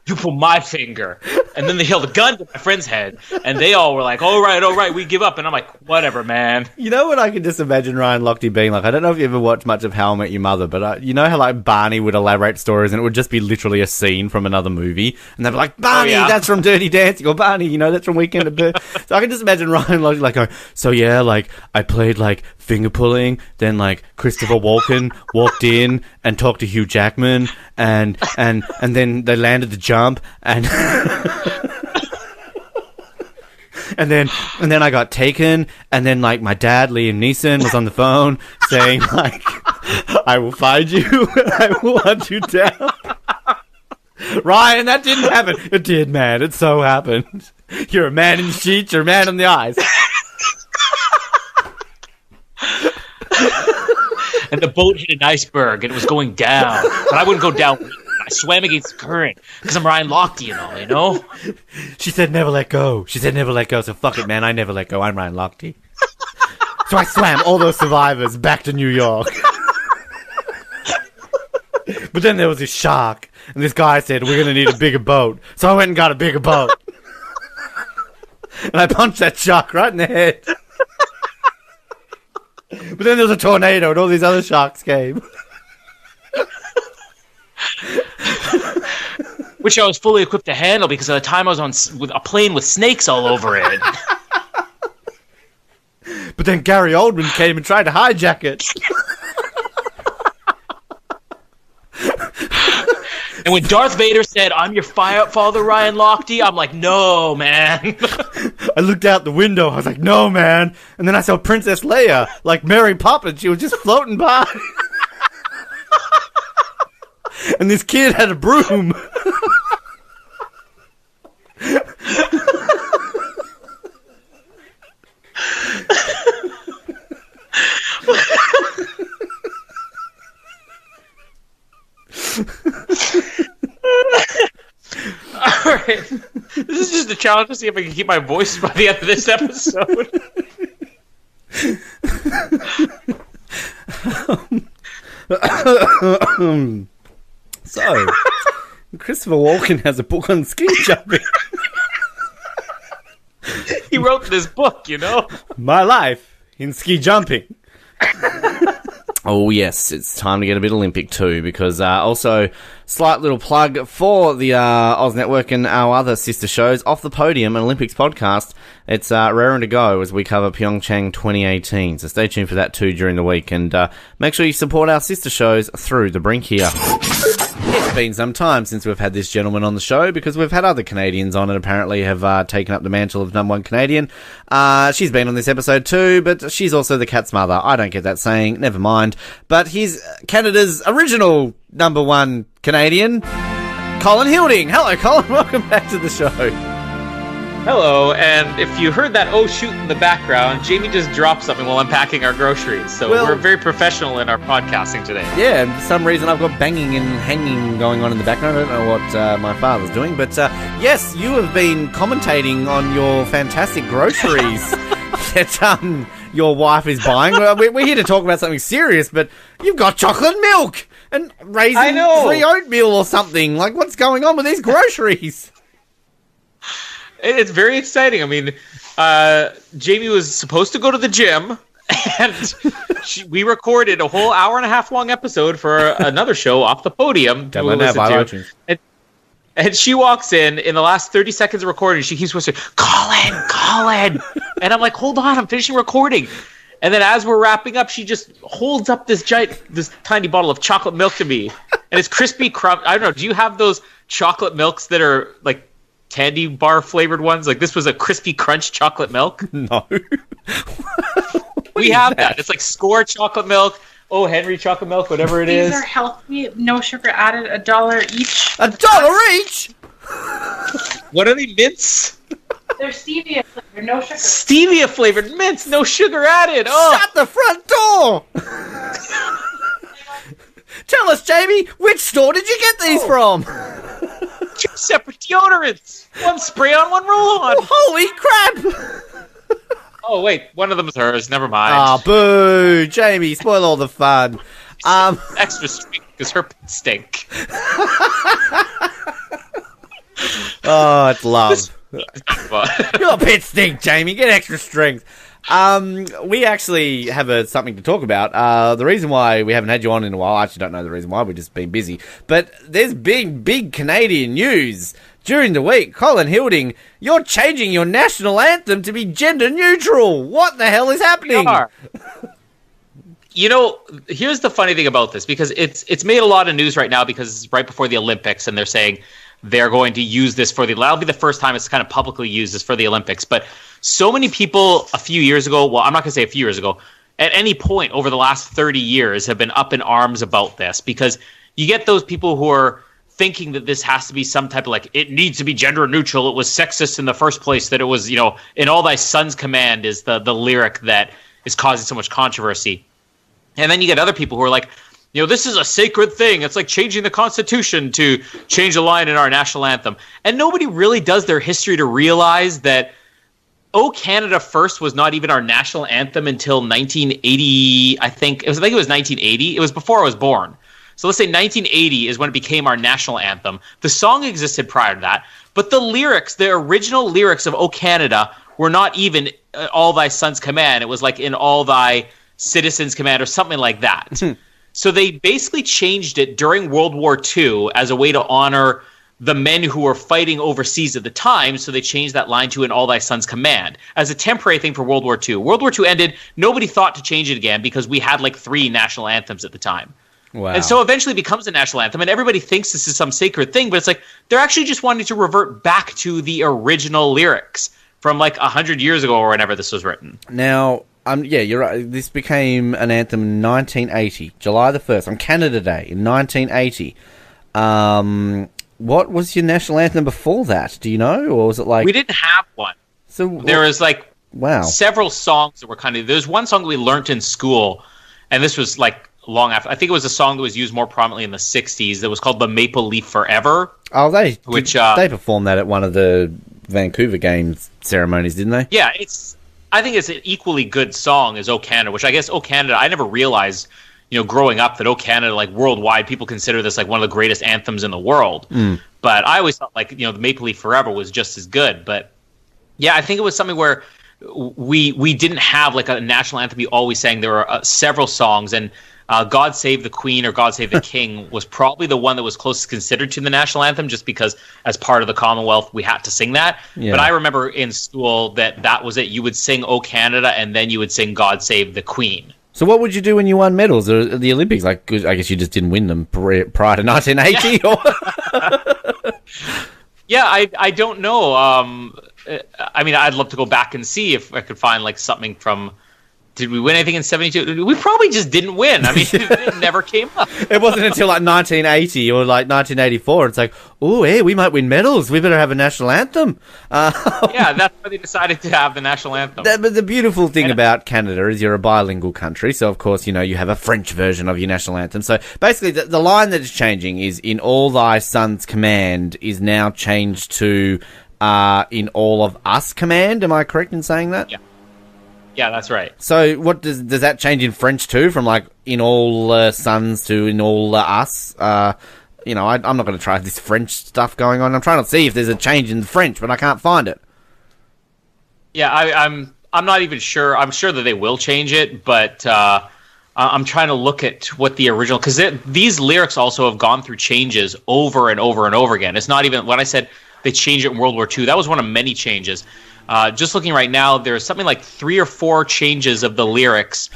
you pull my finger. And then they held a gun to my friend's head. And they all were like, all right, we give up. And I'm like, whatever, man. You know what I can just imagine Ryan Lochte being like? I don't know if you ever watched much of How I Met Your Mother, but you know how like Barney would elaborate stories and it would just be literally a scene from another movie? And they'd be like, Barney, that's from Dirty Dancing. Or Barney, you know, that's from Weekend at Bernie's. So I can just imagine Ryan Lochte like going, so yeah, like I played like finger pulling, then like Christopher Walken walked in and talked to Hugh Jackman and then they landed the jump and and then I got taken and then like my dad Liam Neeson was on the phone saying like I will find you and I will hunt you down. Ryan, that didn't happen. It did, man. It so happened. You're a man in the sheets, you're a man on the ice. And the boat hit an iceberg and it was going down. But I wouldn't go down. I swam against the current because I'm Ryan Lochte and all, you know? She said never let go. So fuck it, man. I never let go. I'm Ryan Lochte. So I swam all those survivors back to New York. But then there was this shark. And this guy said, we're going to need a bigger boat. So I went and got a bigger boat. And I punched that shark right in the head. But then there was a tornado and all these other sharks came. Which I was fully equipped to handle because at the time I was on with a plane with snakes all over it. But then Gary Oldman came and tried to hijack it. And when Darth Vader said, "I'm your father, Ryan Lochte," I'm like, no, man. I looked out the window. I was like, no, man. And then I saw Princess Leia, like Mary Poppins. She was just floating by. And this kid had a broom. Alright. This is just a challenge to see if I can keep my voice by the end of this episode. So, Christopher Walken has a book on ski jumping. He wrote this book, you know? My life in ski jumping. Oh, yes, it's time to get a bit Olympic too, because also, slight little plug for the Oz Network and our other sister shows, Off the Podium, an Olympics podcast. It's raring to go as we cover Pyeongchang 2018, so stay tuned for that too during the week, and make sure you support our sister shows through the brink here. It's been some time since we've had this gentleman on the show, because we've had other Canadians on and apparently have taken up the mantle of number one Canadian. She's been on this episode too, but she's also the cat's mother. I don't get that saying, never mind. But he's Canada's original number one Canadian, Colin Hilding. Hello, Colin. Welcome back to the show. Hello, and if you heard that "oh shoot" in the background, Jamie just dropped something while unpacking our groceries. So we're very professional in our podcasting today. Yeah, and for some reason I've got banging and hanging going on in the background. I don't know what my father's doing, but yes, you have been commentating on your fantastic groceries that your wife is buying. We're here to talk about something serious, but you've got chocolate milk and raisin-free oatmeal or something. Like, what's going on with these groceries? It's very exciting. I mean, Jamie was supposed to go to the gym, and we recorded a whole hour-and-a-half long episode for another show, Off the Podium. And she walks in the last 30 seconds of recording, she keeps whispering, Colin! And I'm like, hold on, I'm finishing recording. And then as we're wrapping up, she just holds up this tiny bottle of chocolate milk to me. And it's crispy crumb. I don't know, do you have those chocolate milks that are like candy bar flavored ones? Like, this was a crispy crunch chocolate milk? No. We have that. It's like Score chocolate milk, Oh Henry chocolate milk, whatever it is. These are healthy, no sugar added, $1 each. $1 each? What are they, mints? They're stevia flavored, no sugar. Stevia flavored mints, no sugar added. Oh, shut the front door! Tell us, Jamie, which store did you get these from? 2 separate deodorants. One spray on, one roll on. Holy crap! Oh, wait, one of them is hers. Never mind. Oh, boo! Jamie, spoil all the fun. Extra sweet because her pits stink. Oh, it's love. Your pits stink, Jamie. Get extra strength. We actually have something to talk about. The reason why we haven't had you on in a while, I actually don't know the reason why, we've just been busy. But there's big Canadian news during the week. Colin Hilding, you're changing your national anthem to be gender neutral. What the hell is happening? You know, here's the funny thing about this, because it's made a lot of news right now because it's right before the Olympics, and they're saying they're going to use this that'll be the first time it's kind of publicly used as for the Olympics. But so many people a few years ago, well, I'm not going to say a few years ago, at any point over the last 30 years have been up in arms about this, because you get those people who are thinking that this has to be some type of, like, it needs to be gender neutral. It was sexist in the first place, that it was, in all thy son's command is the lyric that is causing so much controversy. And then you get other people who are like, this is a sacred thing. It's like changing the Constitution to change a line in our national anthem. And nobody really does their history to realize that "O Canada First" was not even our national anthem until 1980. I think it was 1980. It was before I was born. So let's say 1980 is when it became our national anthem. The song existed prior to that, but the lyrics, the original lyrics of "O Canada" were not even "All thy sons command." It was like "In all thy citizens command" or something like that. So they basically changed it during World War II as a way to honor the men who were fighting overseas at the time. So they changed that line to "In all thy sons command" as a temporary thing for World War II. World War II ended. Nobody thought to change it again because we had like 3 national anthems at the time. Wow. And so eventually it becomes a national anthem, and everybody thinks this is some sacred thing, but it's like they're actually just wanting to revert back to the original lyrics from like 100 years ago or whenever this was written. Now, yeah, you're right. This became an anthem in 1980, July the 1st, on Canada Day in 1980. What was your national anthem before that? Do you know? Or was it like... We didn't have one. So there was like wow, several songs that were kind of... There's one song that we learnt in school, and this was like long after. I think it was a song that was used more prominently in the 60s that was called The Maple Leaf Forever. Oh, they they performed that at one of the Vancouver Games ceremonies, didn't they? Yeah, I think it's an equally good song as O Canada, which I guess O Canada, I never realized, growing up that O Canada, like worldwide, people consider this like one of the greatest anthems in the world. But I always thought like, the Maple Leaf Forever was just as good. But yeah, I think it was something where we didn't have like a national anthem we always sang. There were several songs, and God Save the Queen or God Save the King was probably the one that was closest considered to the national anthem, just because as part of the Commonwealth we had to sing that. Yeah. But I remember in school that was it. You would sing O Canada, and then you would sing God Save the Queen. So what would you do when you won medals at the Olympics? Like, I guess you just didn't win them prior to 1980? Or? Yeah, I don't know. I mean, I'd love to go back and see if I could find like something from... Did we win anything in 72? We probably just didn't win. I mean, it never came up. It wasn't until like 1980 or like 1984. It's like, oh, hey, we might win medals. We better have a national anthem. Yeah, that's why they decided to have the national anthem. But the beautiful thing about Canada is you're a bilingual country. So, of course, you have a French version of your national anthem. So, basically, the line that is changing is, in all thy sons' command, is now changed to in all of us command. Am I correct in saying that? Yeah. Yeah, that's right. So, what does that change in French too? From like in all sons to in all us? I'm not going to try this French stuff going on. I'm trying to see if there's a change in French, but I can't find it. Yeah, I'm not even sure. I'm sure that they will change it, but I'm trying to look at what the original, because these lyrics also have gone through changes over and over and over again. It's not even when I said they changed it in World War II. That was one of many changes. Just looking right now, there's something like 3 or 4 changes of the lyrics,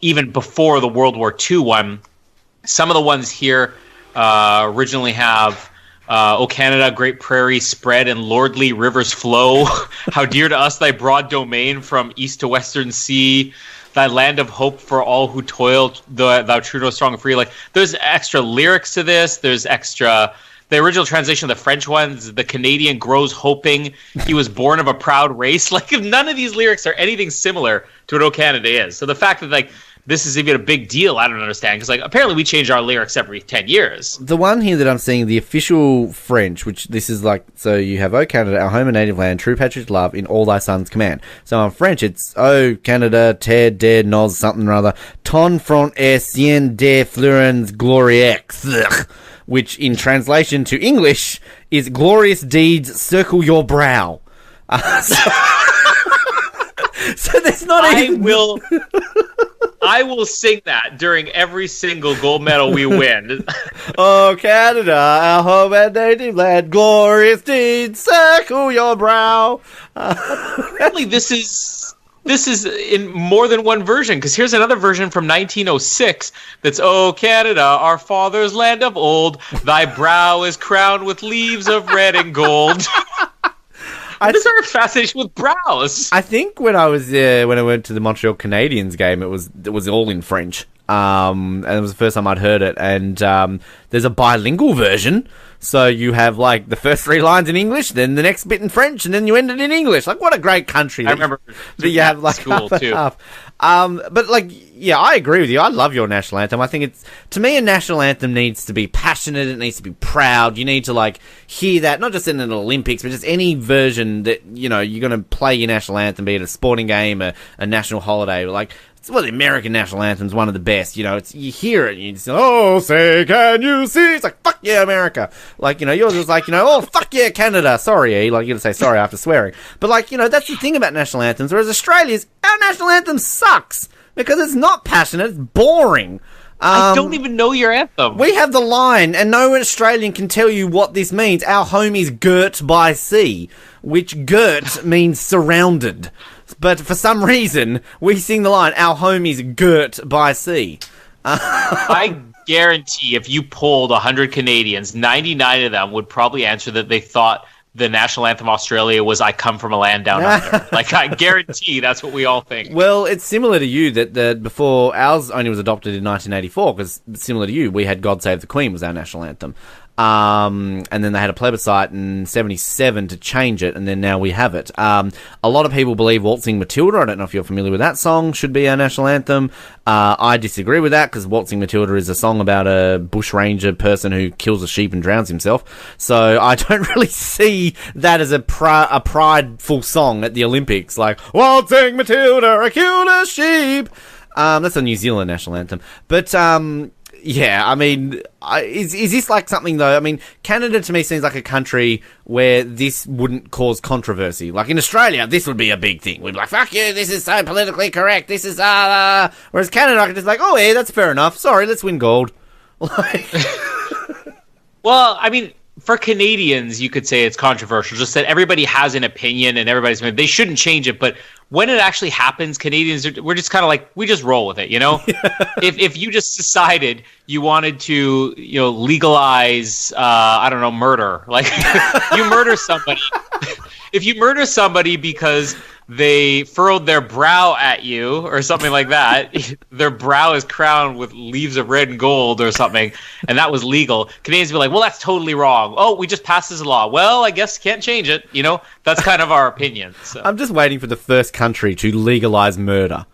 even before the World War II one. Some of the ones here originally have, O Canada, great prairie spread and lordly rivers flow. How dear to us thy broad domain from east to western sea. Thy land of hope for all who toil, thou true, no strong and free. Like, there's extra lyrics to this. There's extra... The original translation of the French ones, the Canadian grows hoping he was born of a proud race. Like, none of these lyrics are anything similar to what O Canada is. So the fact that, like, this is even a big deal, I don't understand. Because, like, apparently we change our lyrics every 10 years. The one here that I'm seeing, the official French, which this is like, so you have O Canada, our home and native land, true patriot love, in all thy sons' command. So on French, it's O Canada, terre de nos, something or other, ton front et sien de fleurens gloriex. Which, in translation to English, is glorious deeds circle your brow. So there's not even... I will sing that during every single gold medal we win. Oh, Canada, our home and native land, glorious deeds circle your brow. Apparently this is in more than one version, because here's another version from 1906 that's, O Canada, our father's land of old, thy brow is crowned with leaves of red and gold. What is our fascination with brows? I think when I was when I went to the Montreal Canadiens game, it was all in French. And it was the first time I'd heard it. And there's a bilingual version. So you have, like, the first 3 lines in English, then the next bit in French, and then you end it in English. Like, what a great country. I remember that you have, like, school, half too. half. But, like, yeah, I agree with you. I love your national anthem. I think to me, a national anthem needs to be passionate. It needs to be proud. You need to, like, hear that, not just in an Olympics, but just any version that, you're going to play your national anthem, be it a sporting game, a national holiday. Like, the American national anthem's one of the best. You hear it, and you say, oh, say, can you see? It's like, fuck yeah, America. Like, yours is like, oh, fuck yeah, Canada. Sorry, like, you're going to say sorry after swearing. But, like, that's the thing about national anthems, whereas Australia's, our national anthem sucks. Because it's not passionate, it's boring. I don't even know your anthem. We have the line, and no Australian can tell you what this means. Our home is girt by sea, which girt means surrounded. But for some reason, we sing the line, our home is girt by sea. I guarantee if you polled 100 Canadians, 99 of them would probably answer that they thought the national anthem of Australia was "I come from a land down under." Like, I guarantee that's what we all think. Well, it's similar to you that before ours only was adopted in 1984, because similar to you, we had "God Save the Queen" was our national anthem. And then they had a plebiscite in 77 to change it, and then now we have it. A lot of people believe Waltzing Matilda, I don't know if you're familiar with that song, should be our national anthem. I disagree with that, because Waltzing Matilda is a song about a bushranger person who kills a sheep and drowns himself. So I don't really see that as a prideful song at the Olympics, like, Waltzing Matilda, I killed a sheep. That's a New Zealand national anthem. But, yeah, I mean, is this like something, though? I mean, Canada to me seems like a country where this wouldn't cause controversy. Like, in Australia, this would be a big thing. We'd be like, fuck you, this is so politically correct, this is, Whereas Canada, I could just be like, oh, yeah, that's fair enough. Sorry, let's win gold. Like... Well, I mean, for Canadians, you could say it's controversial, just that everybody has an opinion and they shouldn't change it, but when it actually happens, Canadians, we're just kind of like, we just roll with it, you know? If you just decided you wanted to, legalize, I don't know, murder, like, you murder somebody, if you murder somebody because they furrowed their brow at you or something like that, their brow is crowned with leaves of red and gold or something, and that was legal, Canadians would be like, well, that's totally wrong. Oh, we just passed this law. Well, I guess can't change it, That's kind of our opinion. So. I'm just waiting for the first country to legalize murder.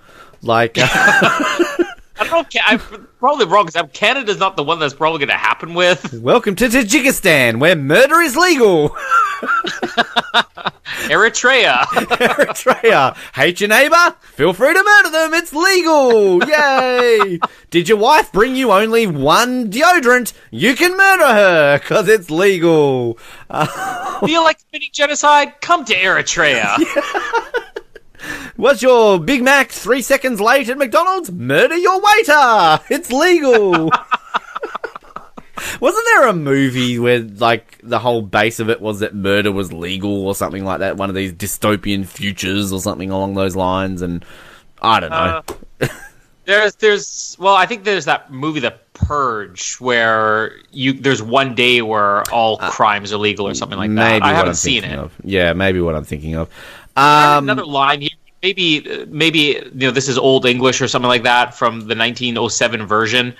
Like... I don't know. I'm probably wrong because Canada's not the one that's probably going to happen with. Welcome to Tajikistan, where murder is legal. Eritrea. Hate your neighbour? Feel free to murder them. It's legal. Yay. Did your wife bring you only one deodorant? You can murder her because it's legal. Feel like committing genocide? Come to Eritrea. Was your Big Mac 3 seconds late at McDonald's? Murder your waiter! It's legal! Wasn't there a movie where, like, the whole base of it was that murder was legal or something like that? One of these dystopian futures or something along those lines, and I don't know. I think there's that movie, The Purge, where there's one day where all crimes are legal or something like that. I haven't seen it. Yeah, maybe what I'm thinking of. Another line here. Maybe this is Old English or something like that from the 1907 version.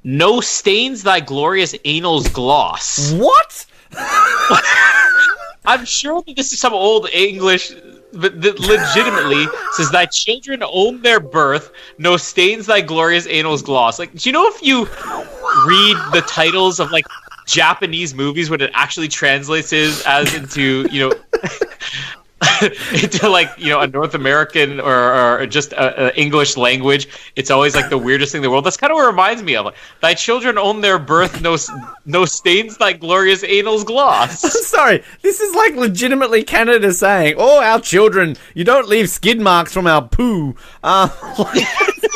No stains thy glorious anal's gloss. What? I'm sure that this is some Old English, but that legitimately says thy children own their birth. No stains thy glorious anal's gloss. Like, do you know if you read the titles of like Japanese movies when it actually translates as into into like a North American or just a English language, it's always like the weirdest thing in the world. That's kind of what it reminds me of. Like, thy children own their birth, no stains thy glorious anal's gloss. I'm sorry, this is like legitimately Canada saying, "Oh, our children, you don't leave skid marks from our poo."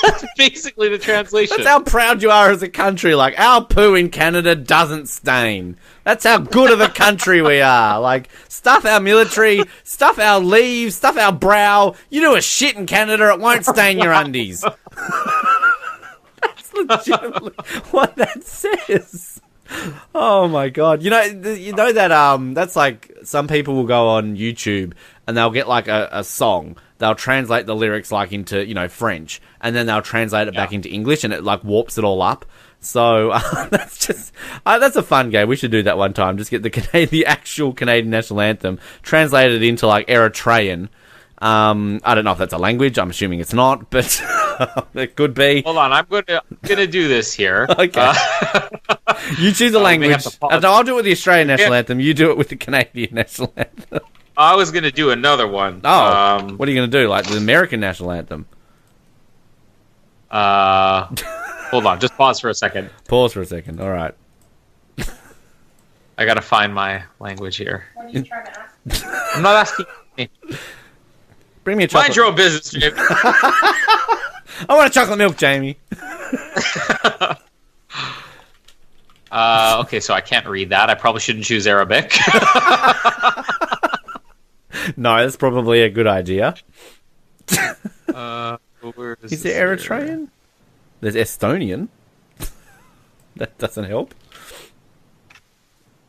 That's basically the translation. That's how proud you are as a country. Like, our poo in Canada doesn't stain. That's how good of a country we are. Like, stuff our military, stuff our leaves, stuff our brow. You do a shit in Canada, it won't stain your undies. That's legitimately what that says. Oh my god. You know that that's like some people will go on YouTube and they'll get like a song. They'll translate the lyrics like into, French, and then they'll translate it back into English, and it like warps it all up. So that's a fun game. We should do that one time. Just get the actual Canadian national anthem translated into like Eritrean. I don't know if that's a language. I'm assuming it's not, but it could be. Hold on, I'm gonna do this here. Okay. You choose a language. I'll do it with the Australian national anthem. You do it with the Canadian national anthem. I was gonna do another one. Oh, what are you gonna do? Like the American national anthem? Hold on, just pause for a second. Pause for a second. All right. I gotta find my language here. What are you trying to ask? I'm not asking. Bring me a chocolate. Mind your own business, Jamie. I want a chocolate milk, Jamie. Okay, so I can't read that. I probably shouldn't choose Arabic. No, that's probably a good idea. Where is it Eritrean? There's Estonian. That doesn't help.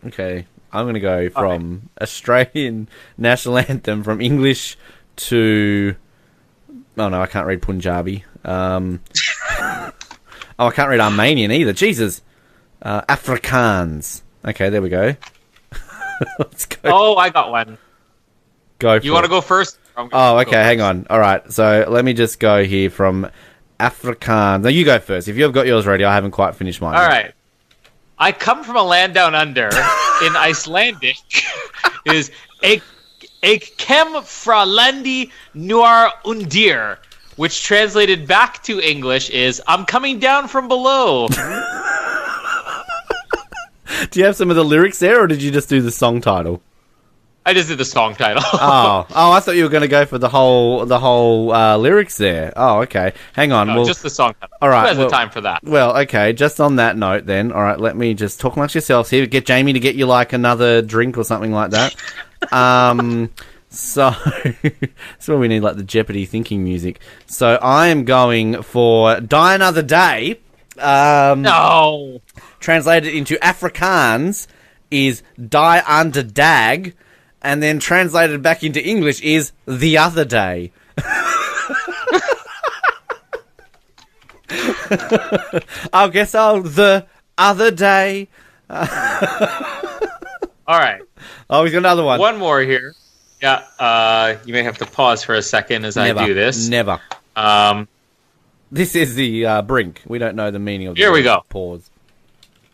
Okay, I'm going to go from Australian national anthem from English to... Oh, no, I can't read Punjabi. I can't read Armenian either. Jesus. Afrikaans. Okay, there we go. Let's go. Oh, I got one. Go for You want to it. go first? Oh, okay, hang on. All right, so let me just go here from Afrikaans. No, you go first. If you've got yours ready, I haven't quite finished mine. All right. I come from a land down under. In Icelandic is Ik kem fra landi nuar undir, which translated back to English is I'm coming down from below. Do you have some of the lyrics there, or did you just do the song title? I just did the song title. Oh, I thought you were going to go for the whole lyrics there. Oh, okay. Hang on. No, just the song title. All right. Who has the time for that? Well, okay. Just on that note, then. All right. Let me just talk amongst yourselves here. Get Jamie to get you like another drink or something like that. So that's where we need like the Jeopardy thinking music. So I am going for Die Another Day. No. Translated into Afrikaans is Die Under Dag. And then translated back into English is The Other Day. The Other Day. All right. Oh, we've got another one. One more here. Yeah, you may have to pause for a second as I do this. Never. This is the brink. We don't know the meaning of the Here we go. Pause.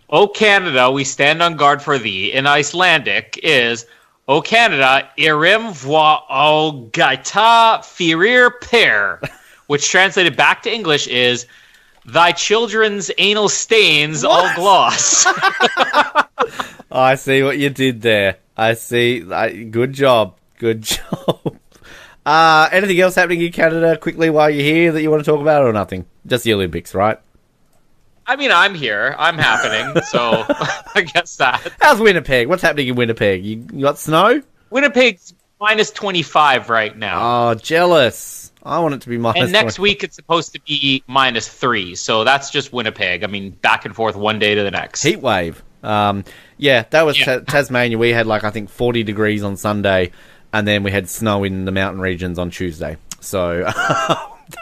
O Canada, we stand on guard for thee. In Icelandic is... O Canada, irim voa o gaita firir per, which translated back to English is, thy children's anal stains all gloss. I see what you did there. I see. Good job. Good job. Anything else happening in Canada quickly while you're here that you want to talk about, or nothing? Just the Olympics, right? I mean, I'm here. I'm happening, so I guess that. How's Winnipeg? What's happening in Winnipeg? You got snow? Winnipeg's minus 25 right now. Oh, jealous. I want it to be minus And next 20. week it's supposed to be minus 3, so that's just Winnipeg. I mean, back and forth one day to the next. Heat wave. Yeah, that was Tasmania. We had, I think 40 degrees on Sunday, and then we had snow in the mountain regions on Tuesday. So...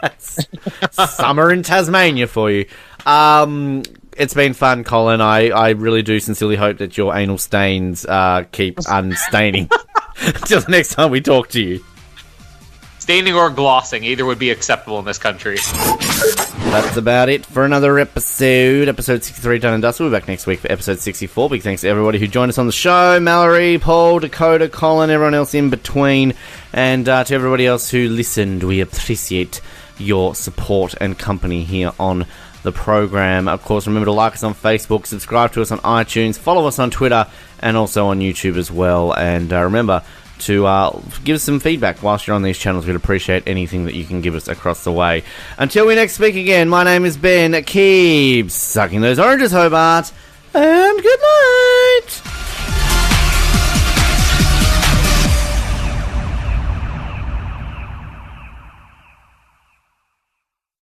That's summer in Tasmania for you. It's been fun, Colin. I really do sincerely hope that your anal stains keep unstaining until the next time we talk to you. Staining or glossing, either would be acceptable in this country. That's about it for another episode. Episode 63 done and dusted. We'll be back next week for episode 64. Big thanks to everybody who joined us on the show. Mallory, Paul, Dakoda, Colin, everyone else in between. And to everybody else who listened, we appreciate your support and company here on the program. Of course, remember to like us on Facebook, subscribe to us on iTunes, follow us on Twitter, and also on YouTube as well. And remember to give us some feedback whilst you're on these channels. We'd appreciate anything that you can give us across the way. Until we next speak again, my name is Ben. Keep sucking those oranges, Hobart, and good night!